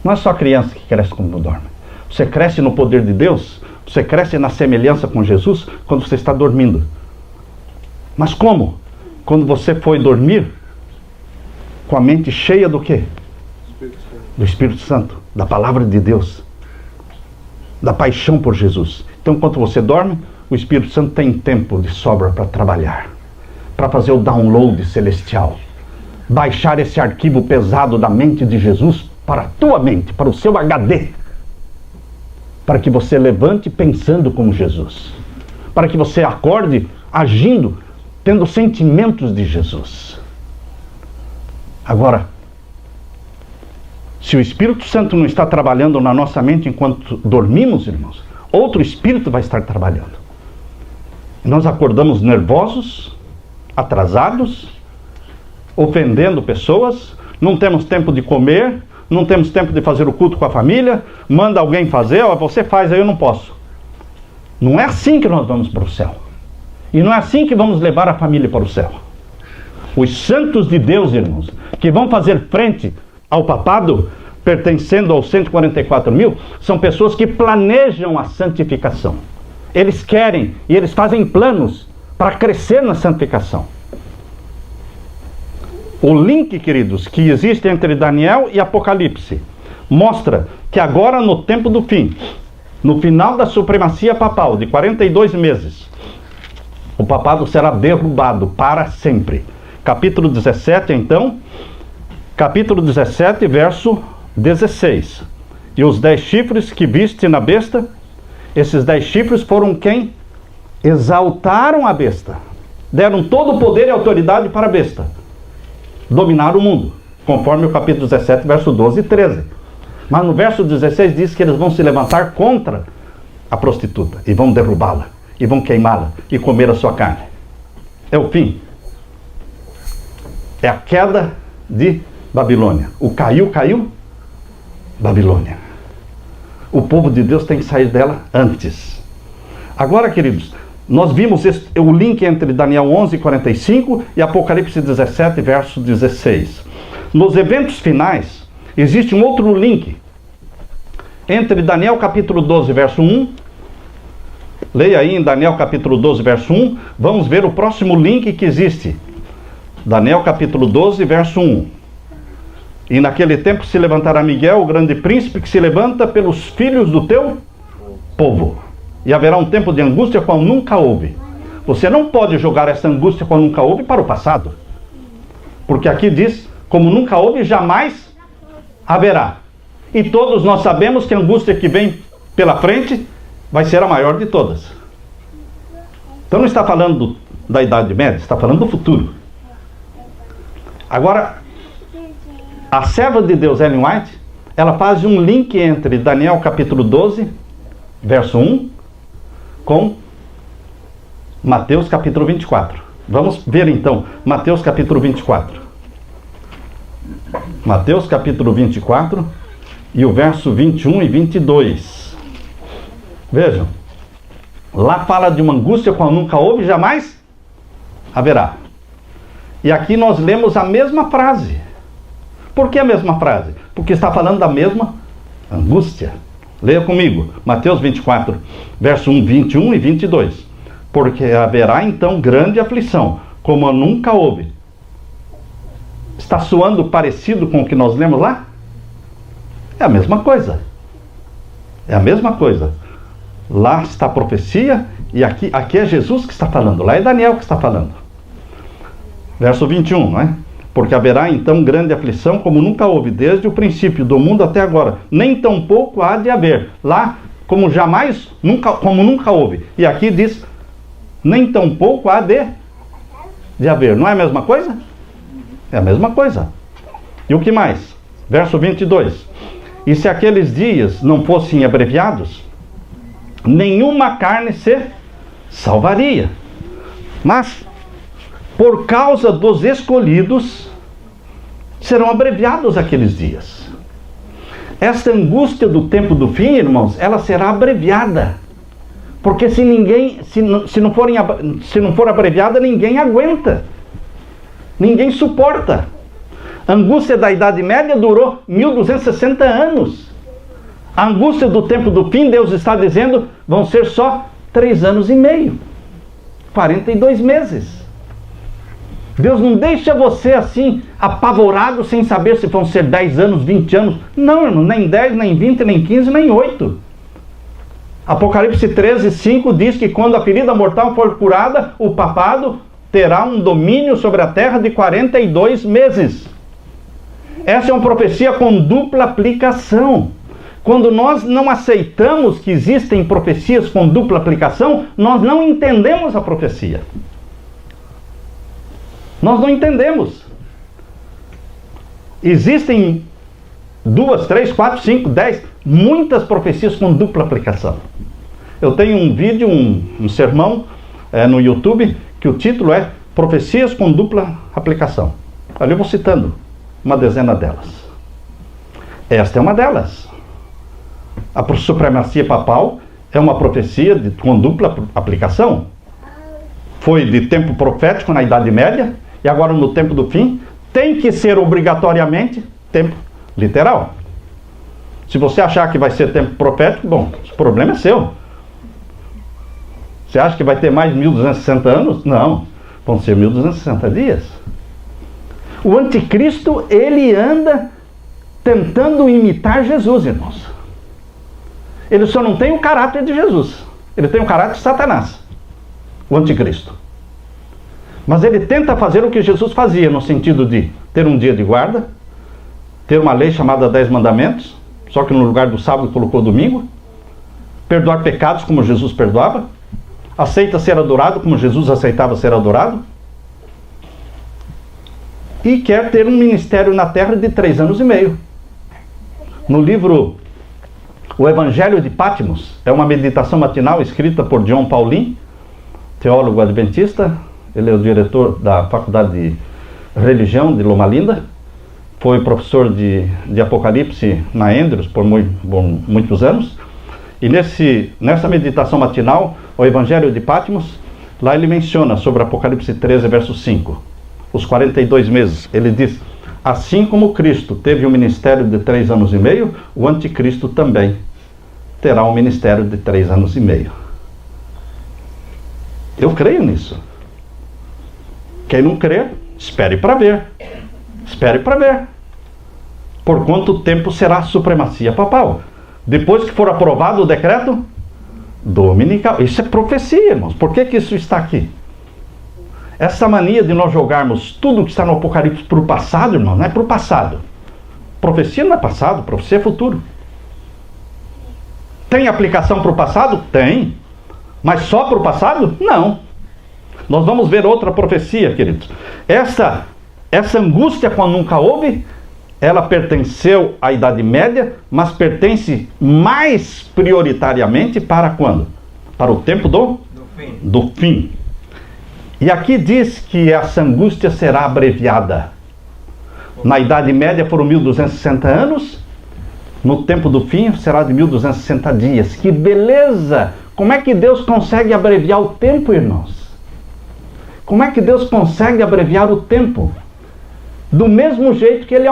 Não é só a criança que cresce quando dorme. Você cresce no poder de Deus, você cresce na semelhança com Jesus quando você está dormindo. Mas como? Quando você foi dormir com a mente cheia do quê? Do Espírito Santo, da palavra de Deus, da paixão por Jesus. Então, quando você dorme, o Espírito Santo tem tempo de sobra para trabalhar, para fazer o download celestial, baixar esse arquivo pesado da mente de Jesus para a tua mente, para o seu HD, para que você levante pensando como Jesus, para que você acorde agindo, tendo sentimentos de Jesus. Agora, se o Espírito Santo não está trabalhando na nossa mente enquanto dormimos, irmãos, outro Espírito vai estar trabalhando. E nós acordamos nervosos, atrasados, ofendendo pessoas, não temos tempo de comer, não temos tempo de fazer o culto com a família, manda alguém fazer, ó, você faz, aí eu não posso. Não é assim que nós vamos para o céu. E não é assim que vamos levar a família para o céu. Os santos de Deus, irmãos, que vão fazer frente ao papado, pertencendo aos 144 mil, são pessoas que planejam a santificação. Eles querem e eles fazem planos para crescer na santificação. O link, queridos, que existe entre Daniel e Apocalipse mostra que agora, no tempo do fim, no final da supremacia papal de 42 meses, o papado será derrubado para sempre. Capítulo 17, então, capítulo 17, verso 16. E os 10 chifres que viste na besta, esses 10 chifres foram quem? Exaltaram a besta. Deram todo o poder e autoridade para a besta dominar o mundo, conforme o capítulo 17, verso 12 e 13. Mas no verso 16 diz que eles vão se levantar contra a prostituta e vão derrubá-la, e vão queimá-la e comer a sua carne. É o fim. É a queda de Babilônia. O caiu, Babilônia. O povo de Deus tem que sair dela antes. Agora, queridos, nós vimos o link entre Daniel 11:45 e Apocalipse 17, verso 16. Nos eventos finais, existe um outro link entre Daniel capítulo 12, verso 1. Leia aí em Daniel capítulo 12, verso 1. Vamos ver o próximo link que existe. Daniel capítulo 12, verso 1. E naquele tempo se levantará Miguel, o grande príncipe, que se levanta pelos filhos do teu povo. E haverá um tempo de angústia qual nunca houve. Você não pode jogar essa angústia qual nunca houve para o passado. Porque aqui diz, como nunca houve, jamais haverá. E todos nós sabemos que a angústia que vem pela frente vai ser a maior de todas. Então não está falando da Idade Média, está falando do futuro. Agora, a serva de Deus, Ellen White, ela faz um link entre Daniel capítulo 12, verso 1, com Mateus capítulo 24. Vamos ver então, Mateus capítulo 24. Mateus capítulo 24 e o verso 21 e 22. Vejam, lá fala de uma angústia qual nunca houve e jamais haverá. E aqui nós lemos a mesma frase. Por que a mesma frase? Porque está falando da mesma angústia. Leia comigo, Mateus 24, verso 1, 21 e 22. Porque haverá então grande aflição, como nunca houve. Está soando parecido com o que nós lemos lá? É a mesma coisa. É a mesma coisa. Lá está a profecia e aqui é Jesus que está falando. Lá é Daniel que está falando. Verso 21, não é? Porque haverá então grande aflição como nunca houve, desde o princípio do mundo até agora. Nem tampouco há de haver. Lá, como jamais, como nunca houve. E aqui diz, nem tampouco há de haver. Não é a mesma coisa? É a mesma coisa. E o que mais? Verso 22. E se aqueles dias não fossem abreviados, nenhuma carne se salvaria. Mas, por causa dos escolhidos, serão abreviados aqueles dias. Esta angústia do tempo do fim, irmãos, ela será abreviada. Porque se não for abreviada, ninguém aguenta. Ninguém suporta. A angústia da Idade Média durou 1260 anos. A angústia do tempo do fim, Deus está dizendo, vão ser só 3 anos e meio. 42 meses. Deus não deixa você assim, apavorado, sem saber se vão ser 10 anos, 20 anos. Não, irmão, nem 10, nem 20, nem 15, nem 8. Apocalipse 13, 5 diz que quando a ferida mortal for curada, o papado terá um domínio sobre a terra de 42 meses. Essa é uma profecia com dupla aplicação. Quando nós não aceitamos que existem profecias com dupla aplicação, nós não entendemos a profecia. Nós não entendemos. Existem 2, 3, 4, 5, 10, muitas profecias com dupla aplicação. Eu tenho um vídeo, um sermão no YouTube, que o título é Profecias com dupla aplicação. Ali eu vou citando uma dezena delas. Esta é uma delas. A supremacia papal é uma profecia com dupla aplicação. Foi de tempo profético na Idade Média, e agora no tempo do fim, tem que ser obrigatoriamente tempo literal. Se você achar que vai ser tempo profético, bom, o problema é seu. Você acha que vai ter mais de 1260 anos? Não, vão ser 1260 dias. O anticristo, ele anda tentando imitar Jesus, irmãos. Ele só não tem o caráter de Jesus. Ele tem o caráter de Satanás, o anticristo. Mas ele tenta fazer o que Jesus fazia, no sentido de ter um dia de guarda, ter uma lei chamada 10 mandamentos, só que no lugar do sábado colocou domingo, perdoar pecados como Jesus perdoava, aceita ser adorado como Jesus aceitava ser adorado, e quer ter um ministério na terra de 3 anos e meio. No livro O Evangelho de Patmos, é uma meditação matinal escrita por John Paulin, teólogo adventista. Ele é o diretor da Faculdade de Religião de Loma Linda, foi professor de Apocalipse na Andrews por muitos anos. E nessa meditação matinal, o Evangelho de Patmos, lá ele menciona sobre Apocalipse 13, verso 5, os 42 meses. Ele diz, assim como Cristo teve um ministério de 3 anos e meio, o anticristo também terá um ministério de 3 anos e meio. Eu creio nisso. Quem não crer, espere para ver. Espere para ver. Por quanto tempo será a supremacia papal? Depois que for aprovado o decreto dominical. Isso é profecia, irmãos. Por que isso está aqui? Essa mania de nós jogarmos tudo que está no Apocalipse para o passado, irmão, não é para o passado. Profecia não é passado, profecia é futuro. Tem aplicação para o passado? Tem. Mas só para o passado? Não. Nós vamos ver outra profecia, queridos. Essa angústia, quando nunca houve, ela pertenceu à Idade Média, mas pertence mais prioritariamente para quando? Para o tempo do fim. E aqui diz que essa angústia será abreviada. Na Idade Média foram 1260 anos, no tempo do fim será de 1260 dias. Que beleza! Como é que Deus consegue abreviar o tempo, irmãos? Como é que Deus consegue abreviar o tempo? Do mesmo jeito que ele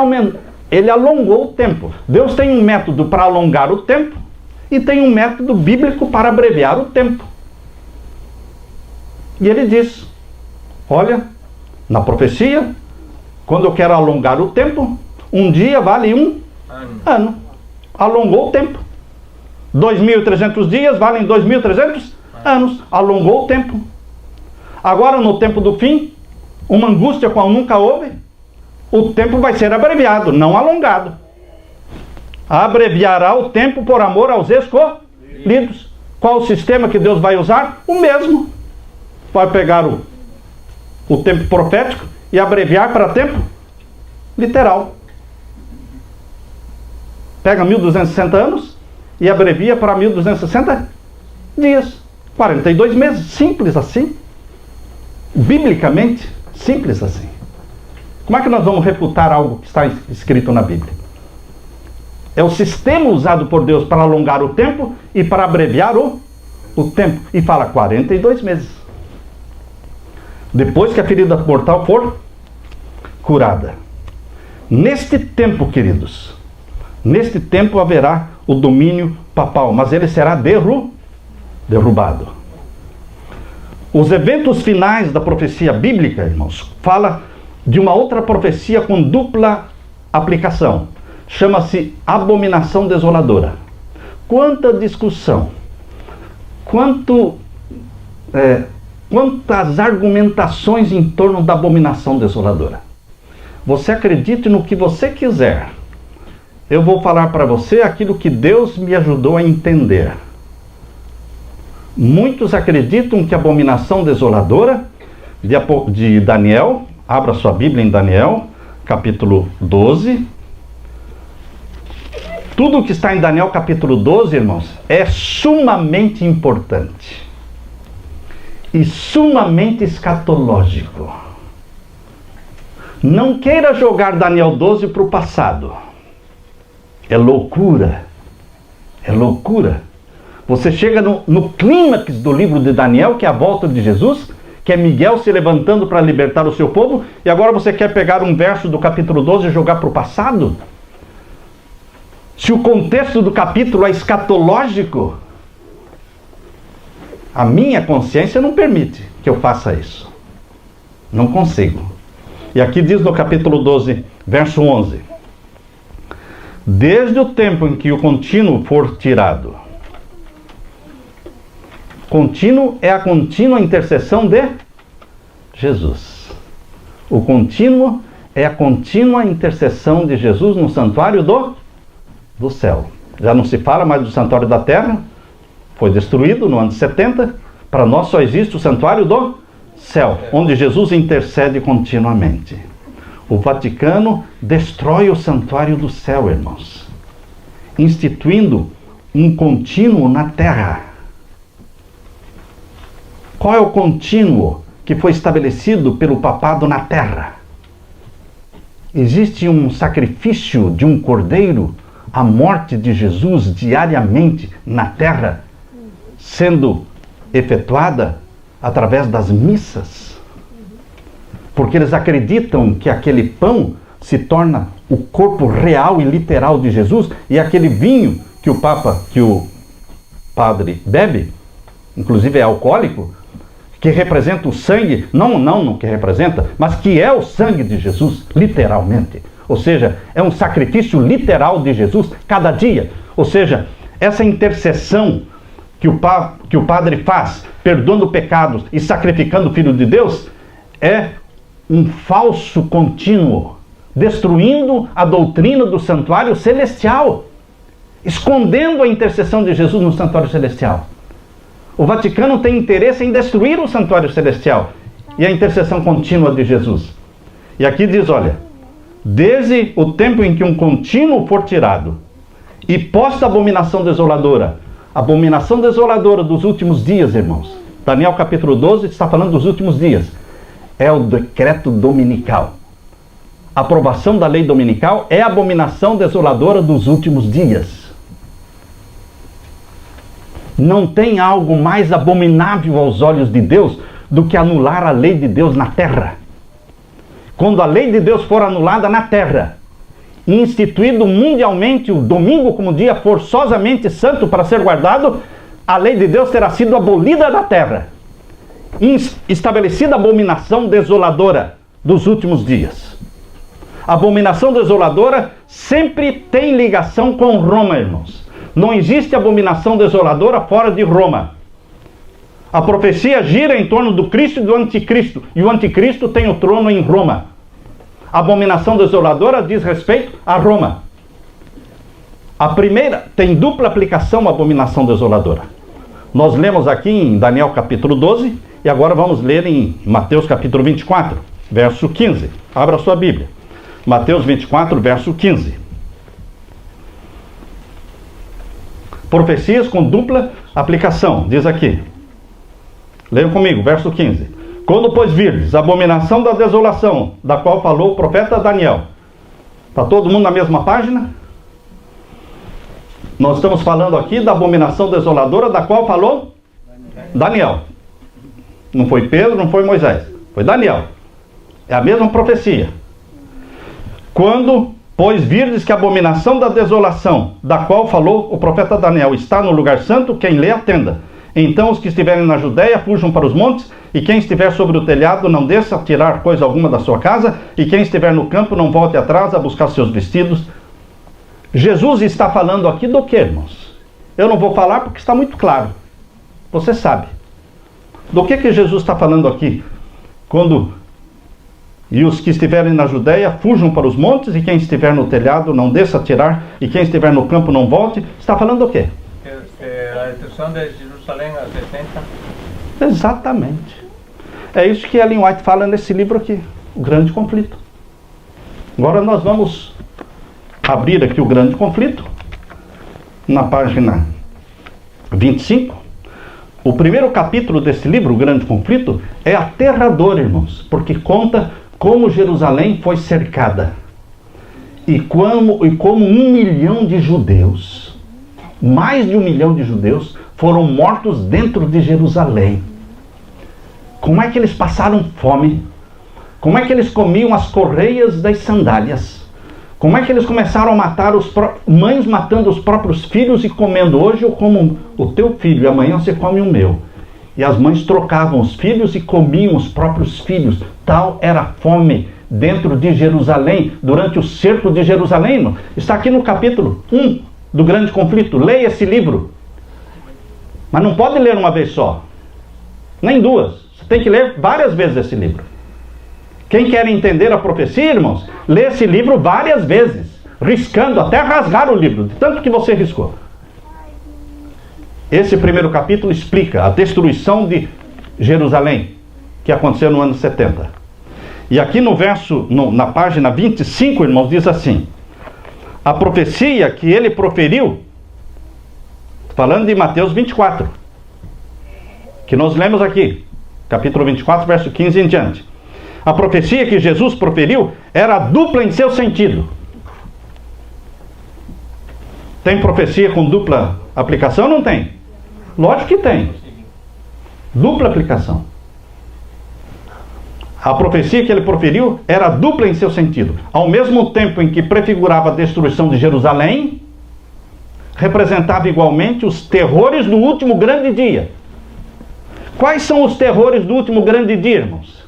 alongou o tempo. Deus tem um método para alongar o tempo e tem um método bíblico para abreviar o tempo. E ele diz, olha, na profecia, quando eu quero alongar o tempo, um dia vale um ano. Alongou o tempo. 2.300 dias valem 2.300 anos. Alongou o tempo. Agora, no tempo do fim, uma angústia qual nunca houve, o tempo vai ser abreviado, não alongado. Abreviará o tempo por amor aos escolhidos. Qual o sistema que Deus vai usar? O mesmo. Vai pegar o tempo profético e abreviar para tempo literal. Pega 1260 anos e abrevia para 1260 dias. 42 meses. Simples assim. Biblicamente, simples assim. Como é que nós vamos refutar algo que está escrito na Bíblia? É o sistema usado por Deus para alongar o tempo e para abreviar o tempo. E fala 42 meses. Depois que a ferida mortal for curada. Neste tempo, queridos, neste tempo haverá o domínio papal, mas ele será derrubado. Os eventos finais da profecia bíblica, irmãos, fala de uma outra profecia com dupla aplicação. Chama-se abominação desoladora. Quanta discussão, quantas argumentações em torno da abominação desoladora. Você acredite no que você quiser. Eu vou falar para você aquilo que Deus me ajudou a entender. Muitos acreditam que a abominação desoladora de Daniel, abra sua Bíblia em Daniel, capítulo 12. Tudo o que está em Daniel capítulo 12, irmãos, é sumamente importante e sumamente escatológico. Não queira jogar Daniel 12 para o passado. É loucura. É loucura. Você chega no clímax do livro de Daniel, que é a volta de Jesus, que é Miguel se levantando para libertar o seu povo, e agora você quer pegar um verso do capítulo 12 e jogar para o passado? Se o contexto do capítulo é escatológico, a minha consciência não permite que eu faça isso. Não consigo. E aqui diz no capítulo 12, verso 11: desde o tempo em que o contínuo for tirado. Contínuo é a contínua intercessão de Jesus. O contínuo é a contínua intercessão de Jesus no santuário do céu. Já não se fala mais do santuário da terra, foi destruído no ano 70. Para nós só existe o santuário do céu, onde Jesus intercede continuamente. O Vaticano destrói o santuário do céu, irmãos, instituindo um contínuo na terra. Qual é o contínuo que foi estabelecido pelo papado na terra? Existe um sacrifício de um cordeiro, a morte de Jesus diariamente na terra, sendo efetuada através das missas. Porque eles acreditam que aquele pão se torna o corpo real e literal de Jesus, e aquele vinho que o padre bebe, inclusive é alcoólico, que representa o sangue, não que representa, mas que é o sangue de Jesus, literalmente. Ou seja, é um sacrifício literal de Jesus cada dia. Ou seja, essa intercessão que o Padre faz, perdoando pecados e sacrificando o Filho de Deus, é um falso contínuo, destruindo a doutrina do santuário celestial, escondendo a intercessão de Jesus no santuário celestial. O Vaticano tem interesse em destruir o santuário celestial e a intercessão contínua de Jesus. E aqui diz, olha, desde o tempo em que um contínuo for tirado e posta a abominação desoladora dos últimos dias, irmãos. Daniel capítulo 12 está falando dos últimos dias. É o decreto dominical. A aprovação da lei dominical é a abominação desoladora dos últimos dias. Não tem algo mais abominável aos olhos de Deus do que anular a lei de Deus na terra. Quando a lei de Deus for anulada na terra, instituído mundialmente o domingo como dia forçosamente santo para ser guardado, a lei de Deus terá sido abolida da terra. Estabelecida a abominação desoladora dos últimos dias. A abominação desoladora sempre tem ligação com Roma, irmãos. Não existe abominação desoladora fora de Roma. A profecia gira em torno do Cristo e do Anticristo, e o Anticristo tem o trono em Roma. A abominação desoladora diz respeito a Roma. A primeira tem dupla aplicação, a abominação desoladora. Nós lemos aqui em Daniel capítulo 12, e agora vamos ler em Mateus capítulo 24, verso 15. Abra a sua Bíblia. Mateus 24, verso 15. Profecias com dupla aplicação, diz aqui. Leiam comigo, verso 15. Quando, pois, virdes a abominação da desolação, da qual falou o profeta Daniel. Está todo mundo na mesma página? Nós estamos falando aqui da abominação desoladora, da qual falou Daniel. Não foi Pedro, não foi Moisés. Foi Daniel. É a mesma profecia. Quando, pois, virdes que a abominação da desolação, da qual falou o profeta Daniel, está no lugar santo, quem lê, atenda. Então os que estiverem na Judéia fujam para os montes, e quem estiver sobre o telhado não desça a tirar coisa alguma da sua casa, e quem estiver no campo não volte atrás a buscar seus vestidos. Jesus está falando aqui do que, irmãos? Eu não vou falar porque está muito claro. Você sabe. Do que Jesus está falando aqui? Quando... E os que estiverem na Judéia fujam para os montes, e quem estiver no telhado não desça a tirar, e quem estiver no campo não volte. Está falando do quê? A destruição de Jerusalém a 70. Exatamente. É isso que Ellen White fala nesse livro aqui, O Grande Conflito. Agora nós vamos abrir aqui o Grande Conflito, na página 25. O primeiro capítulo desse livro, O Grande Conflito, é aterrador, irmãos, porque conta como Jerusalém foi cercada e como 1 milhão de judeus, mais de 1 milhão de judeus, foram mortos dentro de Jerusalém. Como é que eles passaram fome? Como é que eles comiam as correias das sandálias? Como é que eles começaram a matar mães matando os próprios filhos e comendo? Hoje eu como o teu filho e amanhã você come o meu. E as mães trocavam os filhos e comiam os próprios filhos. Tal era a fome dentro de Jerusalém, durante o cerco de Jerusalém. Está aqui no capítulo 1 do Grande Conflito. Leia esse livro. Mas não pode ler uma vez só, nem duas. Você tem que ler várias vezes esse livro. Quem quer entender a profecia, irmãos, lê esse livro várias vezes, riscando, até rasgar o livro, de tanto que você riscou. Esse primeiro capítulo explica a destruição de Jerusalém, que aconteceu no ano 70. E aqui no verso, na página 25, irmãos, diz assim: a profecia que ele proferiu, falando de Mateus 24, que nós lemos aqui, capítulo 24, verso 15 em diante. A profecia que Jesus proferiu era dupla em seu sentido. Tem profecia com dupla aplicação ou não tem? Lógico que tem. Dupla aplicação. A profecia que ele proferiu era dupla em seu sentido. Ao mesmo tempo em que prefigurava a destruição de Jerusalém, representava igualmente os terrores do último grande dia. Quais são os terrores do último grande dia, irmãos?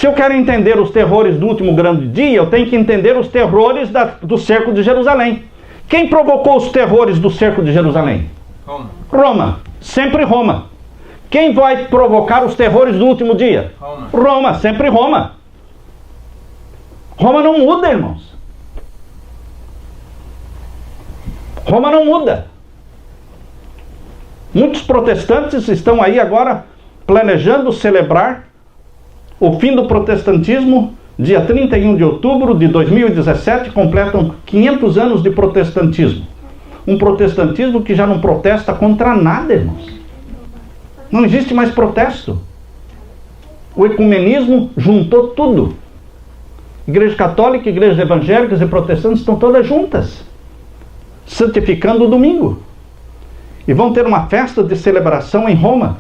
Se eu quero entender os terrores do último grande dia, eu tenho que entender os terrores do cerco de Jerusalém. Quem provocou os terrores do cerco de Jerusalém? Roma. Roma. Sempre Roma. Quem vai provocar os terrores do último dia? Roma. Roma. Sempre Roma. Roma não muda, irmãos. Roma não muda. Muitos protestantes estão aí agora planejando celebrar o fim do protestantismo. Dia 31 de outubro de 2017 completam 500 anos de protestantismo. Um protestantismo que já não protesta contra nada, irmãos. Não existe mais protesto. O ecumenismo juntou tudo. Igreja católica, igrejas evangélicas e protestantes estão todas juntas, santificando o domingo. E vão ter uma festa de celebração em Roma,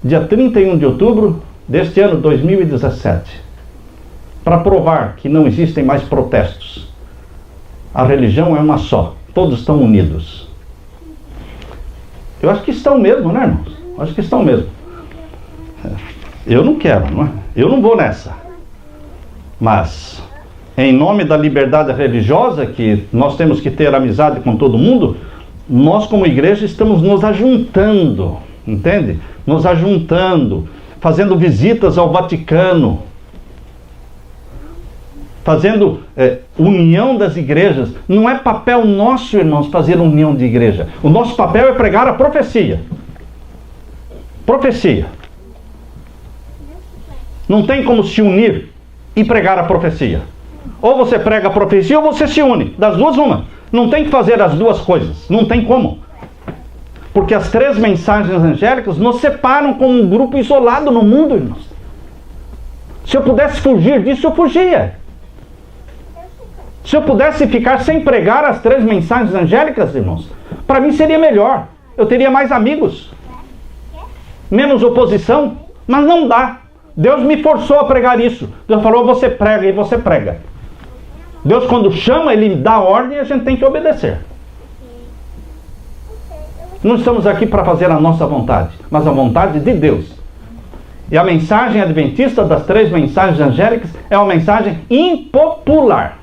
dia 31 de outubro deste ano 2017, para provar que não existem mais protestos. A religião é uma só, todos estão unidos. Eu acho que estão mesmo, né, irmãos? Eu acho que estão mesmo. Eu não quero, não é? Eu não vou nessa. Mas, em nome da liberdade religiosa, que nós temos que ter amizade com todo mundo, nós como igreja estamos nos ajuntando, entende? Nos ajuntando, fazendo visitas ao Vaticano, fazendo união das igrejas. Não é papel nosso, irmãos, fazer união de igreja. O nosso papel é pregar a profecia. Profecia. Não tem como se unir e pregar a profecia. Ou você prega a profecia ou você se une. Das duas, uma. Não tem que fazer as duas coisas. Não tem como. Porque as 3 mensagens angélicas nos separam como um grupo isolado no mundo, irmãos. Se eu pudesse fugir disso, eu fugia. Se eu pudesse ficar sem pregar as 3 mensagens angélicas, irmãos, para mim seria melhor. Eu teria mais amigos. Menos oposição. Mas não dá. Deus me forçou a pregar isso. Deus falou, você prega, e você prega. Deus, quando chama, Ele dá ordem e a gente tem que obedecer. Não estamos aqui para fazer a nossa vontade, mas a vontade de Deus. E a mensagem adventista das 3 mensagens angélicas é uma mensagem impopular,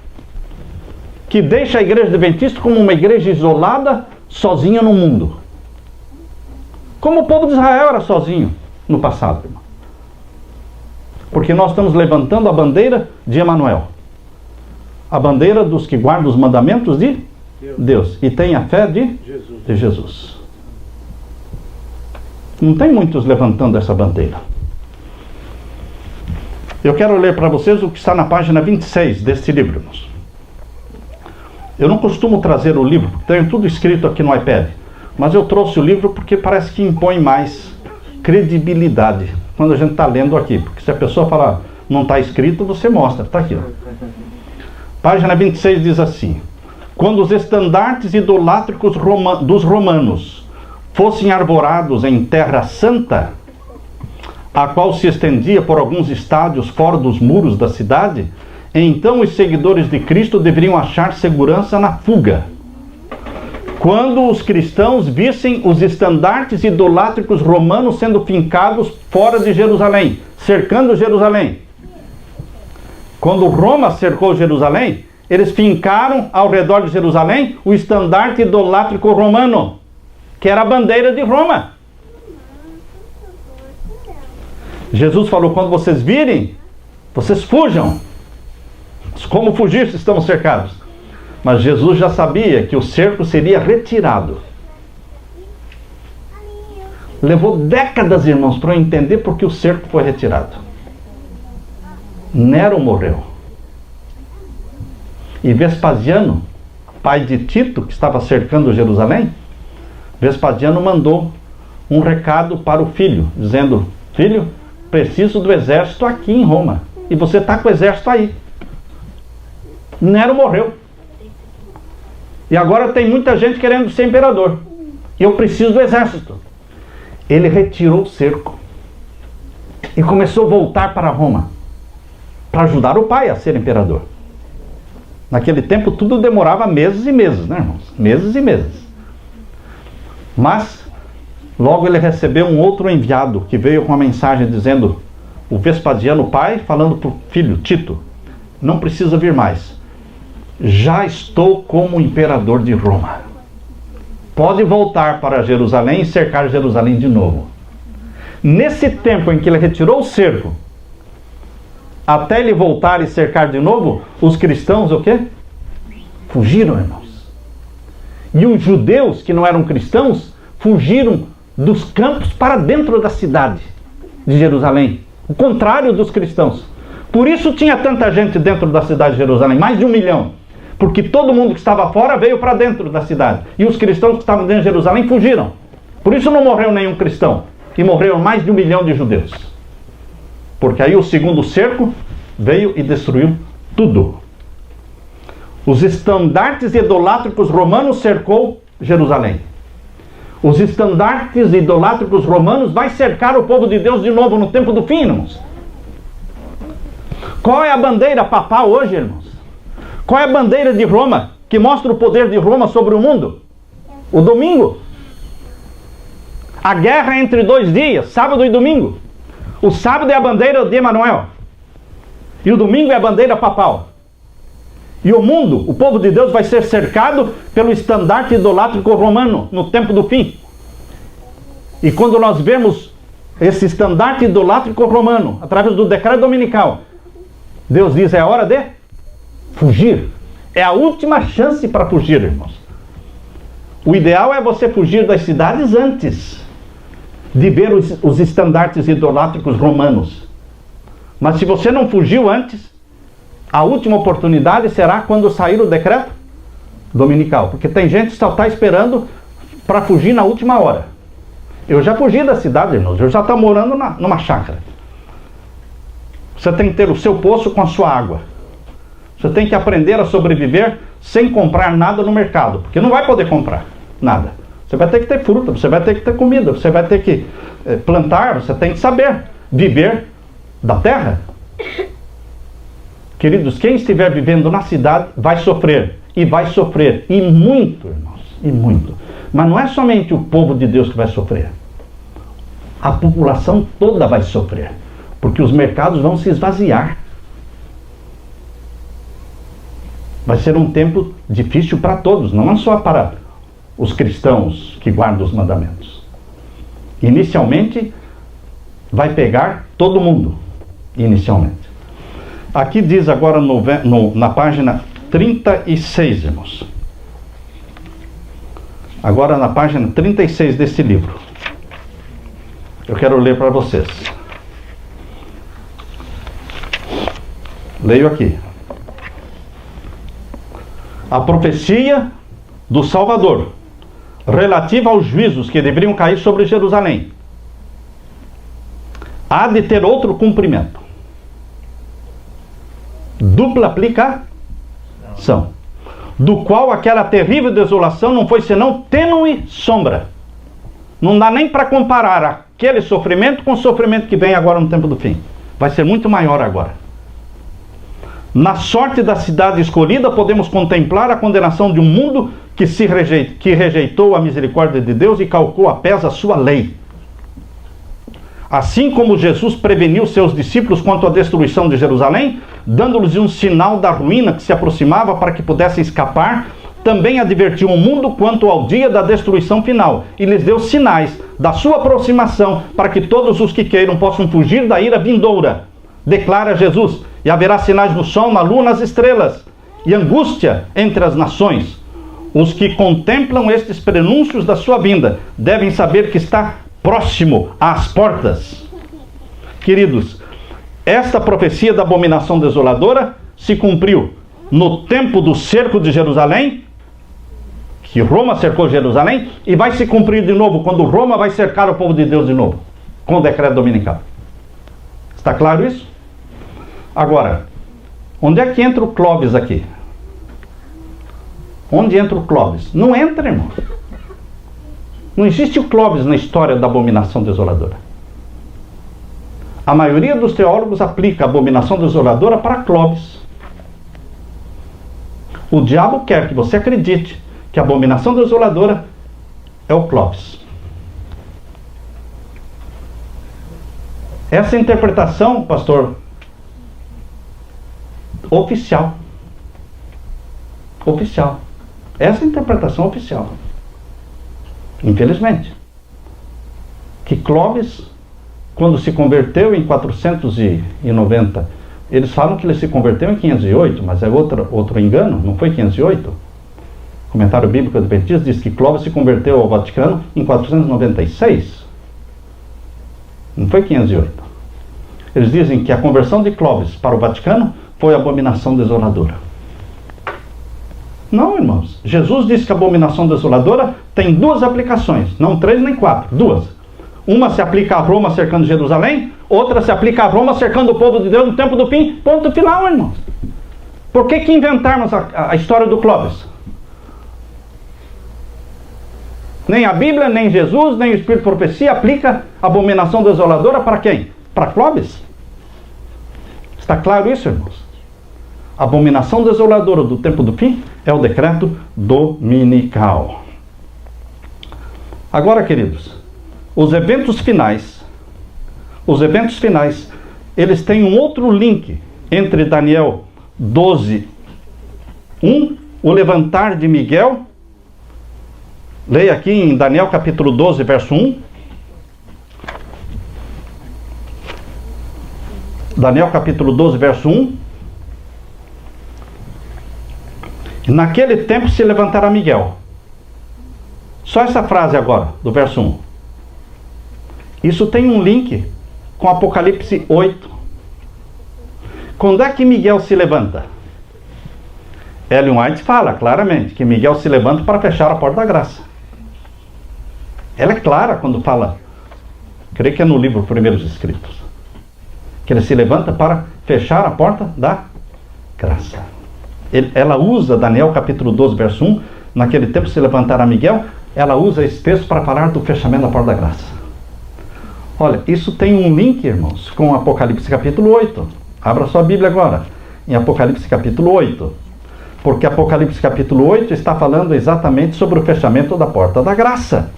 que deixa a igreja adventista como uma igreja isolada, sozinha no mundo. Como o povo de Israel era sozinho no passado, irmão. Porque nós estamos levantando a bandeira de Emanuel. A bandeira dos que guardam os mandamentos de Deus. E tem a fé de Jesus. Não tem muitos levantando essa bandeira. Eu quero ler para vocês o que está na página 26 deste livro, irmãos. Eu não costumo trazer o livro, tenho tudo escrito aqui no iPad. Mas eu trouxe o livro porque parece que impõe mais credibilidade quando a gente está lendo aqui. Porque se a pessoa falar, não está escrito, você mostra, está aqui. Ó. Página 26 diz assim: quando os estandartes idolátricos dos romanos fossem arvorados em terra santa, a qual se estendia por alguns estádios fora dos muros da cidade, então os seguidores de Cristo deveriam achar segurança na fuga. Quando os cristãos vissem os estandartes idolátricos romanos sendo fincados fora de Jerusalém, cercando Jerusalém. Quando Roma cercou Jerusalém, eles fincaram ao redor de Jerusalém o estandarte idolátrico romano, que era a bandeira de Roma. Jesus falou, quando vocês virem, vocês fujam. Como fugir se estamos cercados? Mas Jesus já sabia que o cerco seria retirado. Levou décadas, irmãos, para eu entender por que o cerco foi retirado. Nero morreu. E Vespasiano, pai de Tito, que estava cercando Jerusalém, Vespasiano mandou um recado para o filho, dizendo, filho, preciso do exército aqui em Roma. E você está com o exército aí. Nero morreu. E agora tem muita gente querendo ser imperador. E eu preciso do exército. Ele retirou o cerco. E começou a voltar para Roma. Para ajudar o pai a ser imperador. Naquele tempo tudo demorava meses e meses, né, irmãos? Meses e meses. Mas, logo ele recebeu um outro enviado que veio com a mensagem dizendo, o Vespasiano pai falando para o filho Tito: não precisa vir mais, já estou como imperador de Roma, pode voltar para Jerusalém e cercar Jerusalém de novo. Nesse tempo em que ele retirou o cerco, até ele voltar e cercar de novo, os cristãos o quê? Fugiram, irmãos. E os judeus que não eram cristãos fugiram dos campos para dentro da cidade de Jerusalém. O contrário dos cristãos. Por isso tinha tanta gente dentro da cidade de Jerusalém, mais de 1 milhão. Porque todo mundo que estava fora veio para dentro da cidade. E os cristãos que estavam dentro de Jerusalém fugiram. Por isso não morreu nenhum cristão. E morreram mais de 1 milhão de judeus. Porque aí o segundo cerco veio e destruiu tudo. Os estandartes idolátricos romanos cercou Jerusalém. Os estandartes idolátricos romanos vai cercar o povo de Deus de novo no tempo do fim, irmãos. Qual é a bandeira papal hoje, irmãos? Qual é a bandeira de Roma que mostra o poder de Roma sobre o mundo? O domingo. A guerra entre 2 dias, sábado e domingo. O sábado é a bandeira de Emanuel. E o domingo é a bandeira papal. E o mundo, o povo de Deus, vai ser cercado pelo estandarte idolátrico romano no tempo do fim. E quando nós vemos esse estandarte idolátrico romano, através do decreto dominical, Deus diz: é hora de fugir. É a última chance para fugir, irmãos. O ideal é você fugir das cidades antes de ver os estandartes idolátricos romanos. Mas se você não fugiu antes, a última oportunidade será quando sair o decreto dominical. Porque tem gente que só está esperando para fugir na última hora. Eu já fugi da cidade, irmãos. Eu já estou morando numa chácara. Você tem que ter o seu poço com a sua água. Você tem que aprender a sobreviver sem comprar nada no mercado. Porque não vai poder comprar nada. Você vai ter que ter fruta, você vai ter que ter comida, você vai ter que plantar, você tem que saber viver da terra. Queridos, quem estiver vivendo na cidade vai sofrer. E vai sofrer. E muito, irmãos. E muito. Mas não é somente o povo de Deus que vai sofrer. A população toda vai sofrer. Porque os mercados vão se esvaziar. Vai ser um tempo difícil para todos. Não é só para os cristãos que guardam os mandamentos. Inicialmente, vai pegar todo mundo. Inicialmente. Aqui diz agora na página 36, irmãos. Agora na página 36 desse livro. Eu quero ler para vocês. Leio aqui. A profecia do Salvador, relativa aos juízos que deveriam cair sobre Jerusalém, há de ter outro cumprimento. Dupla aplicação, do qual aquela terrível desolação não foi senão tênue sombra. Não dá nem para comparar aquele sofrimento com o sofrimento que vem agora no tempo do fim. Vai ser muito maior agora. Na sorte da cidade escolhida, podemos contemplar a condenação de um mundo que rejeitou a misericórdia de Deus e calcou a pés a sua lei. Assim como Jesus preveniu seus discípulos quanto à destruição de Jerusalém, dando-lhes um sinal da ruína que se aproximava para que pudessem escapar, também advertiu o mundo quanto ao dia da destruição final, e lhes deu sinais da sua aproximação, para que todos os que queiram possam fugir da ira vindoura. Declara Jesus: e haverá sinais no sol, na lua, nas estrelas, e angústia entre as nações. Os que contemplam estes prenúncios da sua vinda devem saber que está próximo às portas. Queridos, esta profecia da abominação desoladora se cumpriu no tempo do cerco de Jerusalém, que Roma cercou Jerusalém, e vai se cumprir de novo quando Roma vai cercar o povo de Deus de novo, com o decreto dominical. Está claro isso? Agora, onde é que entra o Clóvis aqui? Onde entra o Clóvis? Não entra, irmão. Não existe o Clóvis na história da abominação desoladora. A maioria dos teólogos aplica a abominação desoladora para Clóvis. O diabo quer que você acredite que a abominação desoladora é o Clóvis. Essa interpretação, pastor, oficial. Oficial. Essa interpretação oficial. Infelizmente. Que Clóvis, quando se converteu em 490, eles falam que ele se converteu em 508, mas é outro engano, não foi 508. O comentário bíblico adventista diz que Clóvis se converteu ao Vaticano em 496. Não foi 508. Eles dizem que a conversão de Clóvis para o Vaticano foi abominação desoladora. Não, irmãos. Jesus disse que a abominação desoladora tem duas aplicações. Não 3 nem 4, 2. Uma se aplica a Roma cercando Jerusalém, outra se aplica a Roma cercando o povo de Deus no tempo do fim. Ponto final, irmãos. Por que inventarmos a história do Clóvis? Nem a Bíblia, nem Jesus, nem o Espírito de Profecia aplica a abominação desoladora para quem? Para Clóvis. Está claro isso, irmãos? A abominação desoladora do tempo do fim é o decreto dominical. Agora, queridos, os eventos finais, eles têm um outro link entre Daniel 12, 1, o levantar de Miguel. Leia aqui em Daniel capítulo 12, verso 1. Daniel capítulo 12, verso 1. Naquele tempo se levantará Miguel. Só essa frase agora, do verso 1. Isso tem um link com Apocalipse 8. Quando é que Miguel se levanta? Ellen White fala claramente que Miguel se levanta para fechar a porta da graça. Ela é clara quando fala, creio que é no livro Primeiros Escritos, que ele se levanta para fechar a porta da graça. Ela usa Daniel capítulo 12, verso 1, naquele tempo se levantará Miguel, ela usa esse texto para falar do fechamento da porta da graça. Olha, isso tem um link, irmãos, com Apocalipse capítulo 8. Abra sua Bíblia agora, em Apocalipse capítulo 8. Porque Apocalipse capítulo 8 está falando exatamente sobre o fechamento da porta da graça.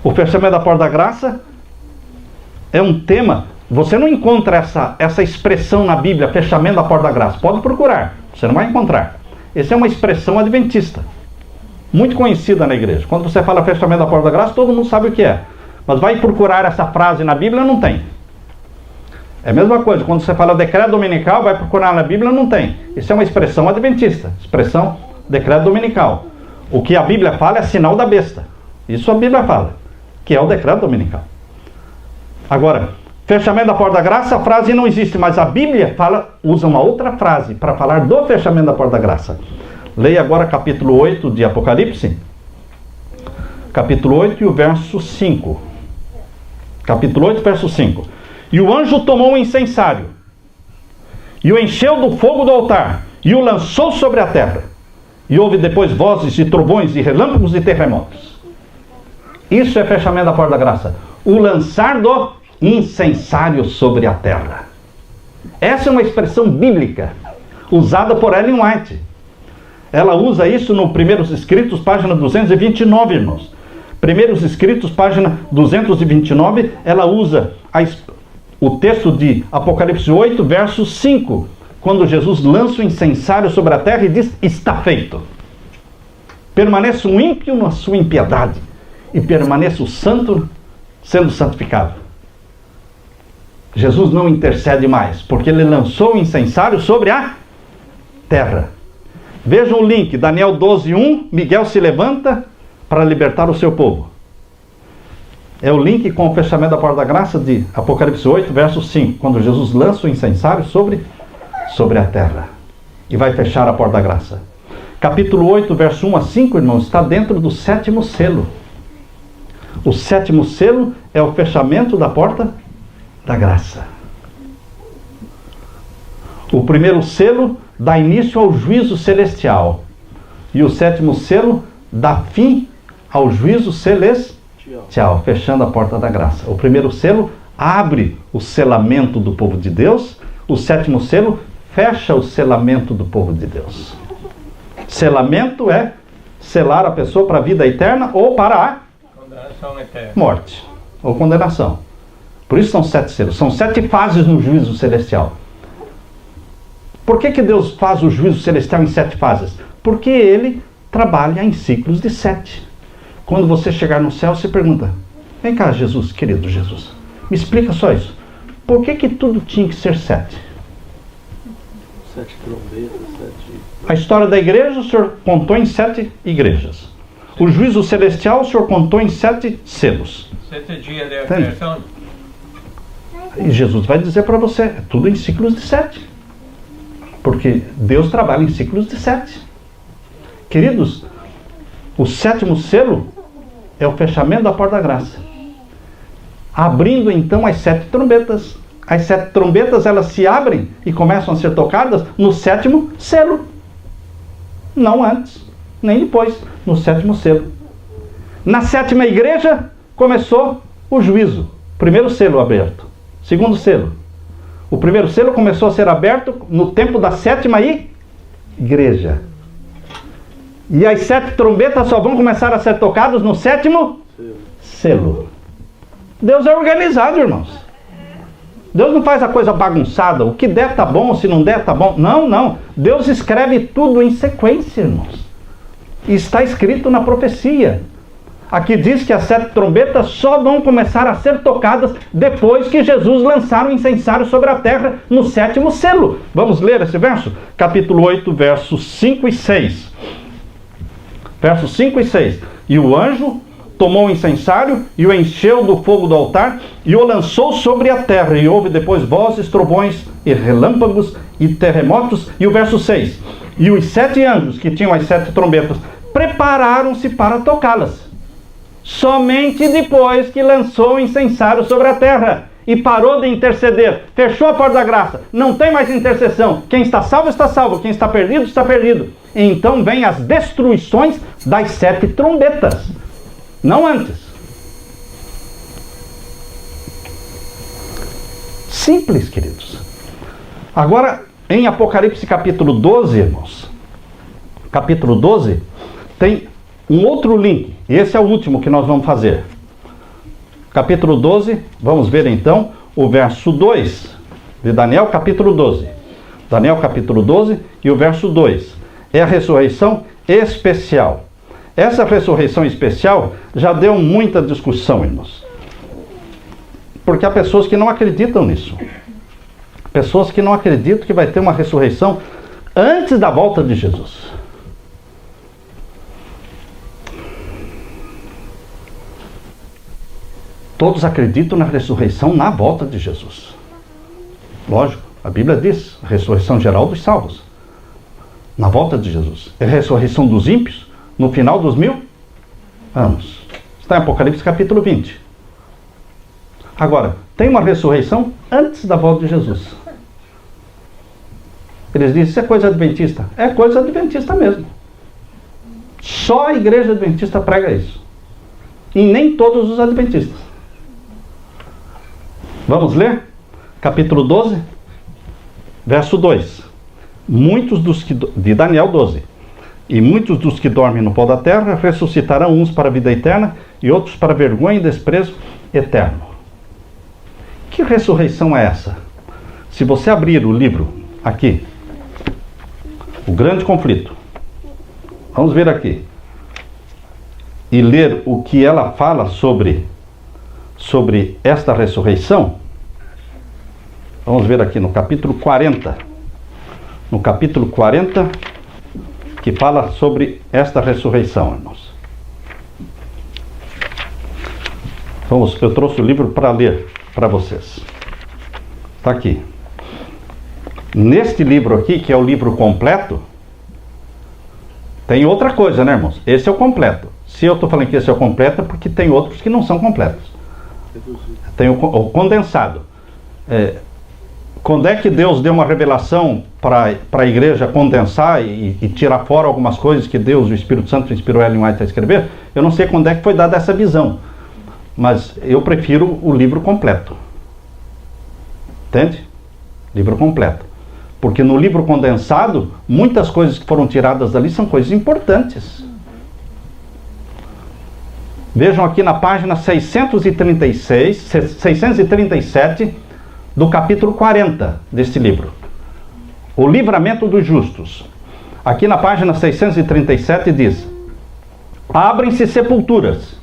O fechamento da porta da graça é um tema. Você não encontra essa expressão na Bíblia, fechamento da porta da graça. Pode procurar, você não vai encontrar. Essa é uma expressão adventista, muito conhecida na igreja. Quando você fala fechamento da porta da graça, todo mundo sabe o que é. Mas vai procurar essa frase na Bíblia, não tem. É a mesma coisa, quando você fala decreto dominical, vai procurar na Bíblia, não tem. Isso é uma expressão adventista, expressão decreto dominical. O que a Bíblia fala é sinal da besta. Isso a Bíblia fala, que é o decreto dominical. Agora, fechamento da porta da graça, a frase não existe, mas a Bíblia usa uma outra frase para falar do fechamento da porta da graça. Leia agora capítulo 8 de Apocalipse. Capítulo 8 e o verso 5. Capítulo 8, verso 5. E o anjo tomou um incensário, e o encheu do fogo do altar, e o lançou sobre a terra. E houve depois vozes e trovões e relâmpagos e terremotos. Isso é fechamento da porta da graça. O lançar do incensário sobre a terra. Essa é uma expressão bíblica, usada por Ellen White. Ela usa isso no Primeiros Escritos, página 229, irmãos. Primeiros Escritos, página 229, ela usa o texto de Apocalipse 8, verso 5, quando Jesus lança o incensário sobre a terra e diz, está feito. Permaneça o ímpio na sua impiedade, e permaneça o santo sendo santificado. Jesus não intercede mais, porque ele lançou o incensário sobre a terra. Vejam o link, Daniel 12, 1, Miguel se levanta para libertar o seu povo. É o link com o fechamento da porta da graça de Apocalipse 8, verso 5, quando Jesus lança o incensário sobre a terra e vai fechar a porta da graça. Capítulo 8, verso 1 a 5, irmãos, está dentro do sétimo selo. O sétimo selo é o fechamento da porta da graça. O primeiro selo dá início ao juízo celestial, e o sétimo selo dá fim ao juízo celestial, fechando a porta da graça. O primeiro selo abre o selamento do povo de Deus, o sétimo selo fecha o selamento do povo de Deus. Selamento é selar a pessoa para a vida eterna ou para a condenação eterna. Morte ou condenação. Por isso são 7 selos. São 7 fases no juízo celestial. Por que Deus faz o juízo celestial em 7 fases? Porque Ele trabalha em ciclos de 7. Quando você chegar no céu, você pergunta: vem cá, Jesus, querido Jesus, me explica só isso. Por que tudo tinha que ser 7? 7 trombetas, 7... A história da igreja o Senhor contou em 7 igrejas. O juízo celestial o Senhor contou em 7 selos. 7 dias de criação. E Jesus vai dizer para você, é tudo em ciclos de 7. Porque Deus trabalha em ciclos de 7. Queridos, o 7º selo é o fechamento da porta da graça. Abrindo então as 7 trombetas. As 7 trombetas, elas se abrem e começam a ser tocadas no 7º selo. Não antes, nem depois, no 7º selo. Na 7ª igreja começou o juízo. Primeiro selo aberto. Segundo selo. O primeiro selo começou a ser aberto no tempo da 7ª igreja. E as 7 trombetas só vão começar a ser tocadas no 7º selo. Deus é organizado, irmãos. Deus não faz a coisa bagunçada. O que der tá bom, se não der tá bom. Não, não. Deus escreve tudo em sequência, irmãos. E está escrito na profecia. Aqui diz que as 7 trombetas só vão começar a ser tocadas depois que Jesus lançar o incensário sobre a terra no 7º selo. Vamos ler esse verso? Capítulo 8, versos 5 e 6. Versos 5 e 6. E o anjo tomou o incensário e o encheu do fogo do altar e o lançou sobre a terra. E houve depois vozes, trovões e relâmpagos e terremotos. E o verso 6. E os 7 anjos que tinham as 7 trombetas prepararam-se para tocá-las. Somente depois que lançou o incensário sobre a terra e parou de interceder, fechou a porta da graça, não tem mais intercessão. Quem está salvo, está salvo. Quem está perdido, está perdido. E então vem as destruições das 7 trombetas. Não antes. Simples, queridos. Agora, em Apocalipse capítulo 12, irmãos, capítulo 12, tem um outro link. E esse é o último que nós vamos fazer. Capítulo 12, vamos ver então o verso 2 de Daniel, capítulo 12. Daniel, capítulo 12 e o verso 2. É a ressurreição especial. Essa ressurreição especial já deu muita discussão, irmãos. Porque há pessoas que não acreditam nisso. Pessoas que não acreditam que vai ter uma ressurreição antes da volta de Jesus. Todos acreditam na ressurreição na volta de Jesus. Lógico, a Bíblia diz, a ressurreição geral dos salvos. Na volta de Jesus. É a ressurreição dos ímpios no final dos 1000 anos. Está em Apocalipse capítulo 20. Agora, tem uma ressurreição antes da volta de Jesus. Eles dizem, isso é coisa adventista. É coisa adventista mesmo. Só a igreja adventista prega isso. E nem todos os adventistas. Vamos ler? Capítulo 12, verso 2. Muitos dos que... de Daniel 12. E muitos dos que dormem no pó da terra ressuscitarão, uns para a vida eterna e outros para vergonha e desprezo eterno. Que ressurreição é essa? Se você abrir o livro aqui, o grande conflito, vamos ver aqui, e ler o que ela fala sobre esta ressurreição, vamos ver aqui no capítulo 40. No capítulo 40, que fala sobre esta ressurreição, irmãos. Eu trouxe o livro para ler para vocês. Está aqui. Neste livro aqui, que é o livro completo, tem outra coisa, né, irmãos? Esse é o completo. Se eu estou falando que esse é o completo, é porque tem outros que não são completos. Tem o condensado. Quando é que Deus deu uma revelação para a igreja condensar e tirar fora algumas coisas que Deus, o Espírito Santo, inspirou Ellen White a escrever? Eu não sei quando é que foi dada essa visão. Mas eu prefiro o livro completo. Entende? Livro completo. Porque no livro condensado, muitas coisas que foram tiradas dali são coisas importantes. Vejam aqui na página 637 do capítulo 40 deste livro. O livramento dos justos. Aqui na página 637 diz: abrem-se sepulturas,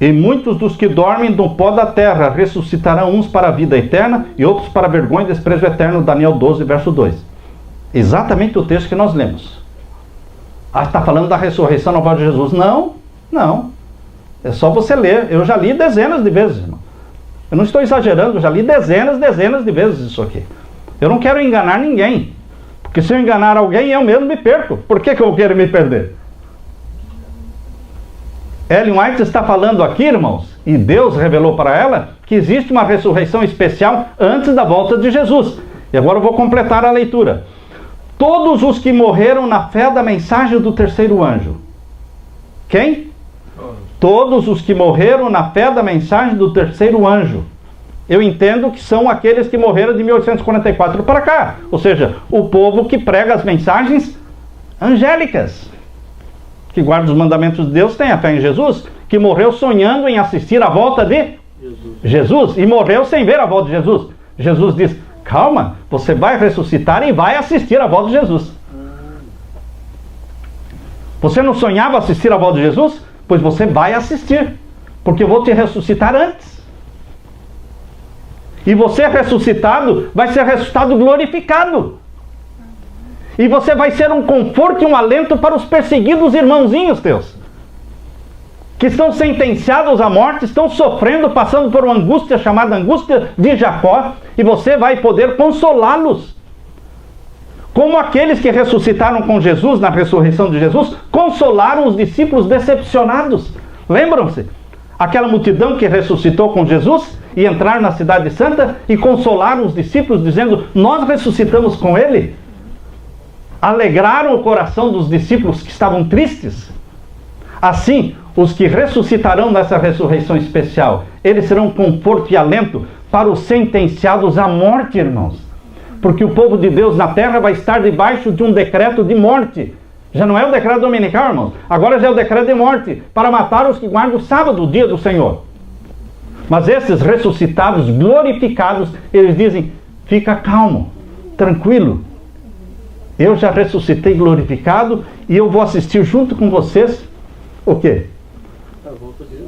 e muitos dos que dormem no pó da terra ressuscitarão, uns para a vida eterna e outros para a vergonha e desprezo eterno. Daniel 12, verso 2. Exatamente o texto que nós lemos. Está falando da ressurreição na volta de Jesus? Não, não. É só você ler. Eu já li dezenas de vezes, irmão. Eu não estou exagerando, eu já li dezenas de vezes isso aqui. Eu não quero enganar ninguém. Porque se eu enganar alguém, eu mesmo me perco. Por que eu quero me perder? Ellen White está falando aqui, irmãos, e Deus revelou para ela que existe uma ressurreição especial antes da volta de Jesus. E agora eu vou completar a leitura. Todos os que morreram na fé da mensagem do terceiro anjo. Quem? Todos os que morreram na fé da mensagem do terceiro anjo. Eu entendo que são aqueles que morreram de 1844 para cá. Ou seja, o povo que prega as mensagens angélicas, que guarda os mandamentos de Deus, tem a fé em Jesus, que morreu sonhando em assistir a volta de Jesus e morreu sem ver a volta de Jesus. Jesus diz: calma, você vai ressuscitar e vai assistir a volta de Jesus. Você não sonhava assistir a volta de Jesus? Pois você vai assistir, porque eu vou te ressuscitar antes. E você ressuscitado, vai ser ressuscitado glorificado. E você vai ser um conforto e um alento para os perseguidos irmãozinhos teus, que estão sentenciados à morte, estão sofrendo, passando por uma angústia chamada angústia de Jacó, e você vai poder consolá-los. Como aqueles que ressuscitaram com Jesus, na ressurreição de Jesus, consolaram os discípulos decepcionados. Lembram-se? Aquela multidão que ressuscitou com Jesus e entraram na cidade santa e consolaram os discípulos, dizendo: nós ressuscitamos com ele. Alegraram o coração dos discípulos que estavam tristes. Assim, os que ressuscitarão nessa ressurreição especial, eles serão conforto e alento para os sentenciados à morte, irmãos. Porque o povo de Deus na terra vai estar debaixo de um decreto de morte. Já não é o decreto dominical, irmãos. Agora já é o decreto de morte, para matar os que guardam o sábado, o dia do Senhor. Mas esses ressuscitados, glorificados, eles dizem: fica calmo, tranquilo. Eu já ressuscitei glorificado e eu vou assistir junto com vocês o quê?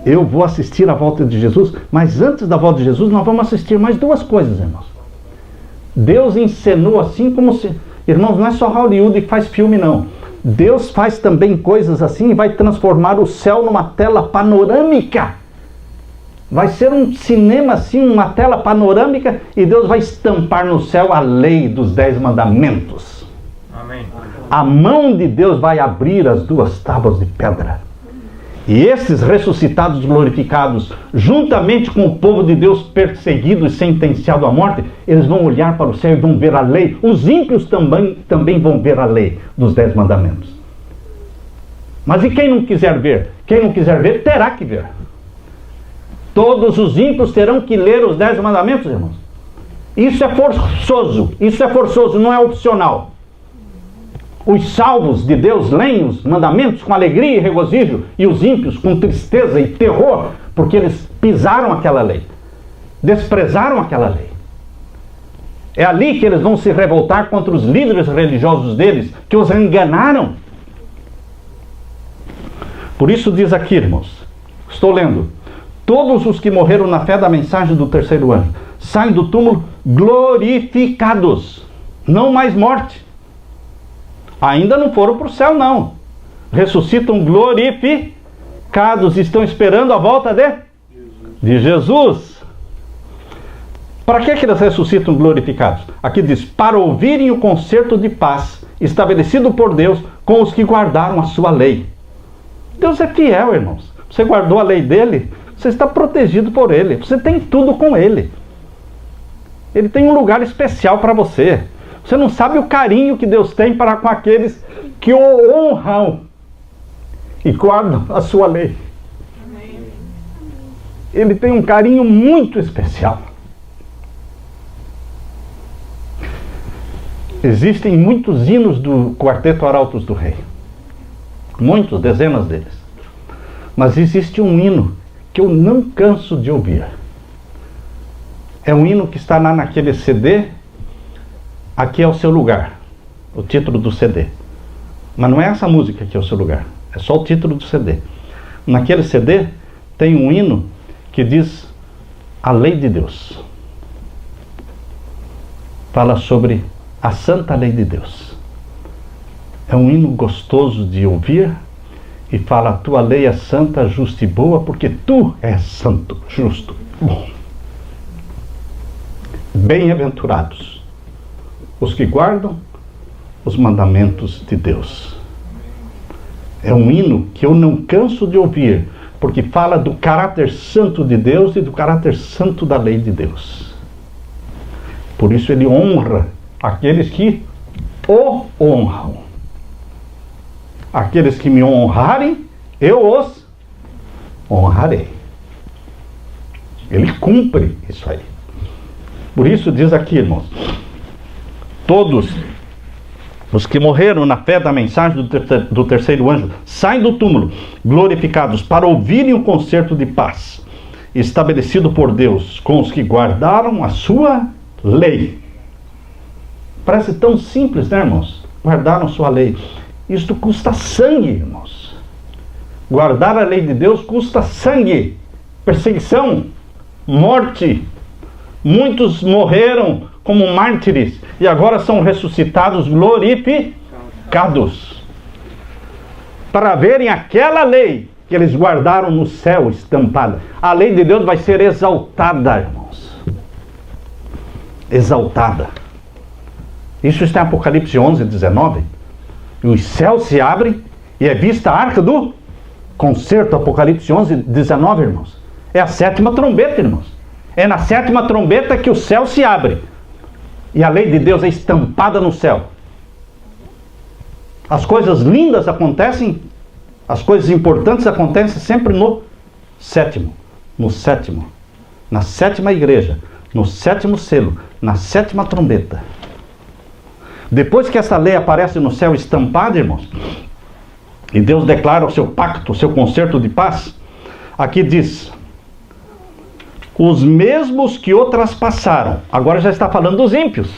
Eu vou assistir a volta de Jesus. Mas antes da volta de Jesus, nós vamos assistir mais duas coisas, irmãos. Deus encenou assim como se... Irmãos, não é só Hollywood que faz filme, não. Deus faz também coisas assim e vai transformar o céu numa tela panorâmica. Vai ser um cinema assim, uma tela panorâmica, e Deus vai estampar no céu a lei dos 10 mandamentos. Amém. A mão de Deus vai abrir as 2 tábuas de pedra. E esses ressuscitados glorificados, juntamente com o povo de Deus perseguido e sentenciado à morte, eles vão olhar para o céu e vão ver a lei. Os ímpios também vão ver a lei dos 10 mandamentos. Mas e quem não quiser ver? Quem não quiser ver, terá que ver. Todos os ímpios terão que ler os 10 mandamentos, irmãos. Isso é forçoso, não é opcional. Os salvos de Deus leem os mandamentos com alegria e regozijo, e os ímpios com tristeza e terror, porque eles pisaram aquela lei, desprezaram aquela lei. É ali que eles vão se revoltar contra os líderes religiosos deles, que os enganaram. Por isso diz aqui, irmãos, estou lendo: todos os que morreram na fé da mensagem do terceiro anjo saem do túmulo glorificados, não mais morte. Ainda não foram para o céu, não. Ressuscitam glorificados, estão esperando a volta de Jesus. Para que eles ressuscitam glorificados? Aqui diz: para ouvirem o concerto de paz estabelecido por Deus com os que guardaram a sua lei. Deus é fiel, irmãos. Você guardou a lei dele, você está protegido por ele. Você tem tudo com ele. Ele tem um lugar especial para você. Você não sabe o carinho que Deus tem para com aqueles que o honram e guardam a sua lei. Ele tem um carinho muito especial. Existem muitos hinos do Quarteto Arautos do Rei. Muitos, dezenas deles. Mas existe um hino que eu não canso de ouvir. É um hino que está lá naquele CD, Aqui é o Seu Lugar, o título do CD. Mas não é essa música que é o seu lugar, é só o título do CD. Naquele CD tem um hino que diz a lei de Deus. Fala sobre a santa lei de Deus. É um hino gostoso de ouvir e fala: a tua lei é santa, justa e boa, porque tu és santo, justo, bom. Bem-aventurados os que guardam os mandamentos de Deus. É um hino que eu não canso de ouvir, porque fala do caráter santo de Deus e do caráter santo da lei de Deus. Por isso ele honra aqueles que o honram. Aqueles que me honrarem, eu os honrarei. Ele cumpre isso aí. Por isso diz aqui, irmãos, todos os que morreram na fé da mensagem do terceiro anjo saem do túmulo, glorificados, para ouvirem o concerto de paz, estabelecido por Deus com os que guardaram a sua lei. Parece tão simples, né, irmãos? Guardaram a sua lei. Isto custa sangue, irmãos. Guardar a lei de Deus custa sangue, perseguição, morte. Muitos morreram como mártires e agora são ressuscitados, glorificados, para verem aquela lei que eles guardaram no céu estampada. A lei de Deus vai ser exaltada, irmãos. Exaltada. Isso está em Apocalipse 11, 19. E os céus se abrem e é vista a arca do concerto. Apocalipse 11, 19, irmãos. É a sétima trombeta, irmãos. É na sétima trombeta que o céu se abre e a lei de Deus é estampada no céu. As coisas lindas acontecem, as coisas importantes acontecem sempre no sétimo, na sétima igreja, no sétimo selo, na sétima trombeta. Depois que essa lei aparece no céu estampada, irmãos, e Deus declara o seu pacto, o seu concerto de paz, aqui diz: os mesmos que o traspassaram. Agora já está falando dos ímpios.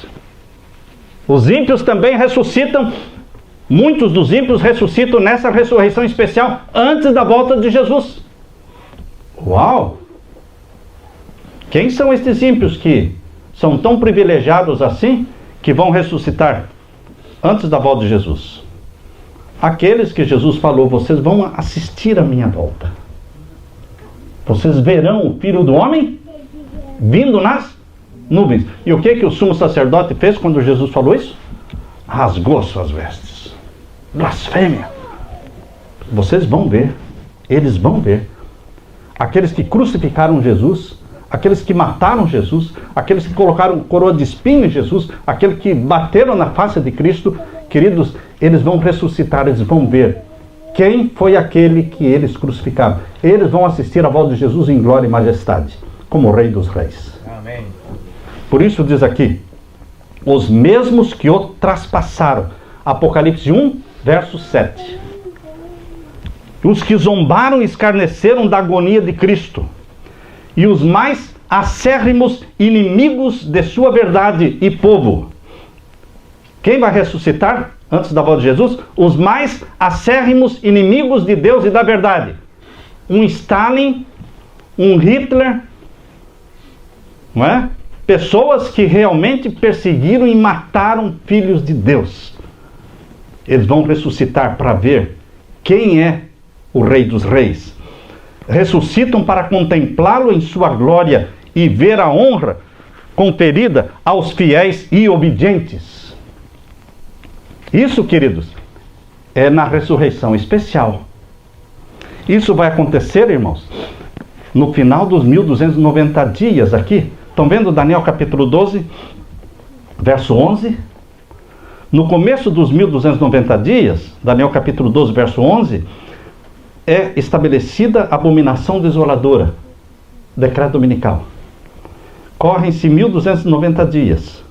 Os ímpios também ressuscitam. Muitos dos ímpios ressuscitam nessa ressurreição especial antes da volta de Jesus. Uau! Quem são estes ímpios que são tão privilegiados assim, que vão ressuscitar antes da volta de Jesus? Aqueles que Jesus falou: vocês vão assistir a minha volta. Vocês verão o Filho do Homem vindo nas nuvens. E o que o sumo sacerdote fez quando Jesus falou isso? Rasgou suas vestes. Blasfêmia. Vocês vão ver. Eles vão ver. Aqueles que crucificaram Jesus, aqueles que mataram Jesus, aqueles que colocaram coroa de espinho em Jesus, aqueles que bateram na face de Cristo, queridos, eles vão ressuscitar, eles vão ver quem foi aquele que eles crucificaram. Eles vão assistir à volta de Jesus em glória e majestade, como o Rei dos Reis. Amém. Por isso diz aqui: os mesmos que o traspassaram. Apocalipse 1, verso 7. Os que zombaram e escarneceram da agonia de Cristo, e os mais acérrimos inimigos de sua verdade e povo. Quem vai ressuscitar antes da volta de Jesus? Os mais acérrimos inimigos de Deus e da verdade. Um Stalin, um Hitler, não é? Pessoas que realmente perseguiram e mataram filhos de Deus. Eles vão ressuscitar para ver quem é o Rei dos Reis. Ressuscitam para contemplá-lo em sua glória e ver a honra conferida aos fiéis e obedientes. Isso, queridos, é na ressurreição especial. Isso vai acontecer, irmãos, no final dos 1290 dias aqui. Estão vendo Daniel capítulo 12, verso 11? No começo dos 1290 dias, Daniel capítulo 12, verso 11, é estabelecida a abominação desoladora, decreto dominical. Correm-se 1290 dias.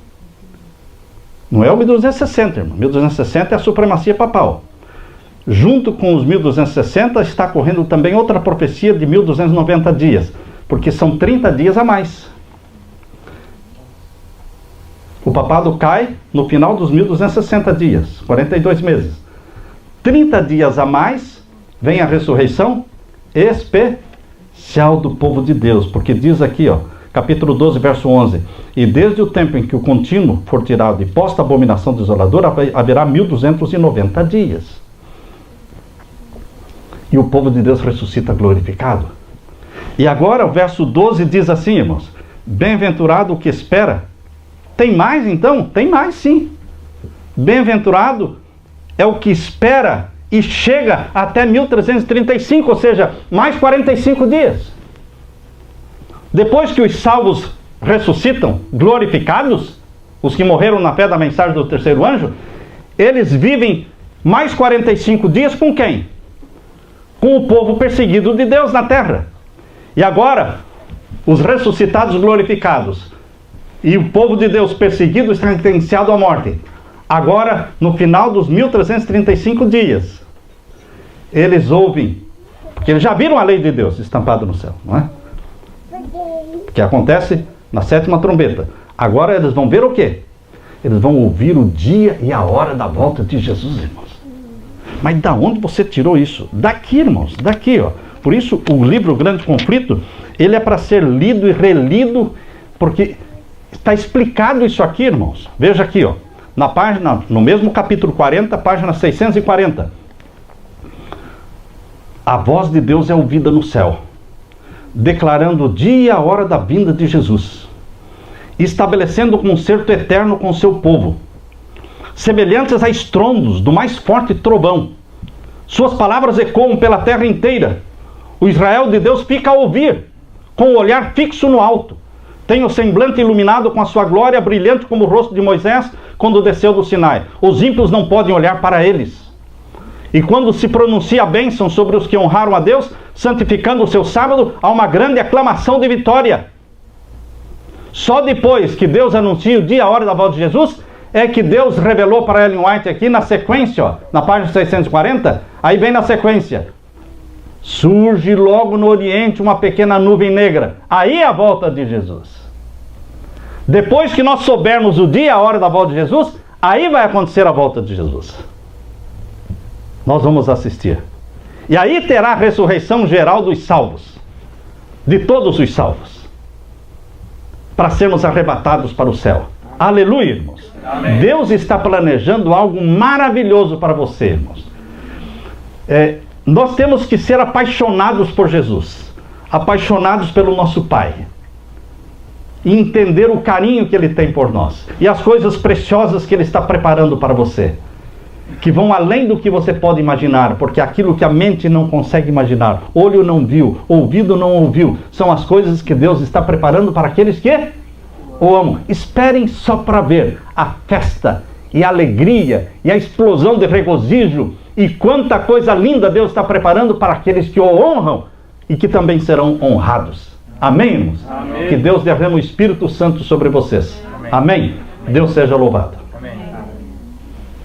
Não é o 1260, irmão. 1260 é a supremacia papal. Junto com os 1260 está correndo também outra profecia de 1290 dias, porque são 30 dias a mais. O papado cai no final dos 1260 dias, 42 meses. 30 dias a mais, vem a ressurreição especial do povo de Deus, porque diz aqui, capítulo 12, verso 11, e desde o tempo em que o contínuo for tirado e posta a abominação desoladora, haverá 1290 dias. E o povo de Deus ressuscita glorificado. E agora o verso 12 diz assim, irmãos, bem-aventurado o que espera. Tem mais então? Tem mais sim. Bem-aventurado é o que espera e chega até 1335, ou seja, mais 45 dias. Depois que os salvos ressuscitam, glorificados, os que morreram na fé da mensagem do terceiro anjo, eles vivem mais 45 dias com quem? Com o povo perseguido de Deus na terra. E agora, os ressuscitados glorificados e o povo de Deus perseguido está sentenciado à morte. Agora, no final dos 1335 dias, eles ouvem, porque eles já viram a lei de Deus estampada no céu, não é? Que acontece na 7ª trombeta. Agora eles vão ver o quê? Eles vão ouvir o dia e a hora da volta de Jesus, irmãos. Mas da onde você tirou isso? Daqui, irmãos, daqui, Por isso, o livro Grande Conflito, ele é para ser lido e relido, porque está explicado isso aqui, irmãos. Veja aqui, na página, no mesmo capítulo 40, página 640. A voz de Deus é ouvida no céu, declarando o dia e a hora da vinda de Jesus, estabelecendo um concerto eterno com seu povo, semelhantes a estrondos do mais forte trovão. Suas palavras ecoam pela terra inteira. O Israel de Deus fica a ouvir, com o olhar fixo no alto. Tem o semblante iluminado com a sua glória, brilhante como o rosto de Moisés, quando desceu do Sinai. Os ímpios não podem olhar para eles. E quando se pronuncia a bênção sobre os que honraram a Deus, santificando o seu sábado, há uma grande aclamação de vitória. Só depois que Deus anuncia o dia e a hora da volta de Jesus, é que Deus revelou para Ellen White aqui na sequência, na página 640, aí vem na sequência. Surge logo no Oriente uma pequena nuvem negra. Aí é a volta de Jesus. Depois que nós soubermos o dia e a hora da volta de Jesus, aí vai acontecer a volta de Jesus. Nós vamos assistir. E aí terá a ressurreição geral dos salvos. De todos os salvos. Para sermos arrebatados para o céu. Aleluia, irmãos. Amém. Deus está planejando algo maravilhoso para você, irmãos. Nós temos que ser apaixonados por Jesus. Apaixonados pelo nosso Pai. E entender o carinho que Ele tem por nós. E as coisas preciosas que Ele está preparando para você. Que vão além do que você pode imaginar, porque aquilo que a mente não consegue imaginar, olho não viu, ouvido não ouviu, são as coisas que Deus está preparando para aqueles que o amam. Esperem só para ver a festa e a alegria e a explosão de regozijo e quanta coisa linda Deus está preparando para aqueles que o honram e que também serão honrados. Amém, irmãos? Amém. Que Deus derrame o Espírito Santo sobre vocês. Amém. Amém. Deus seja louvado.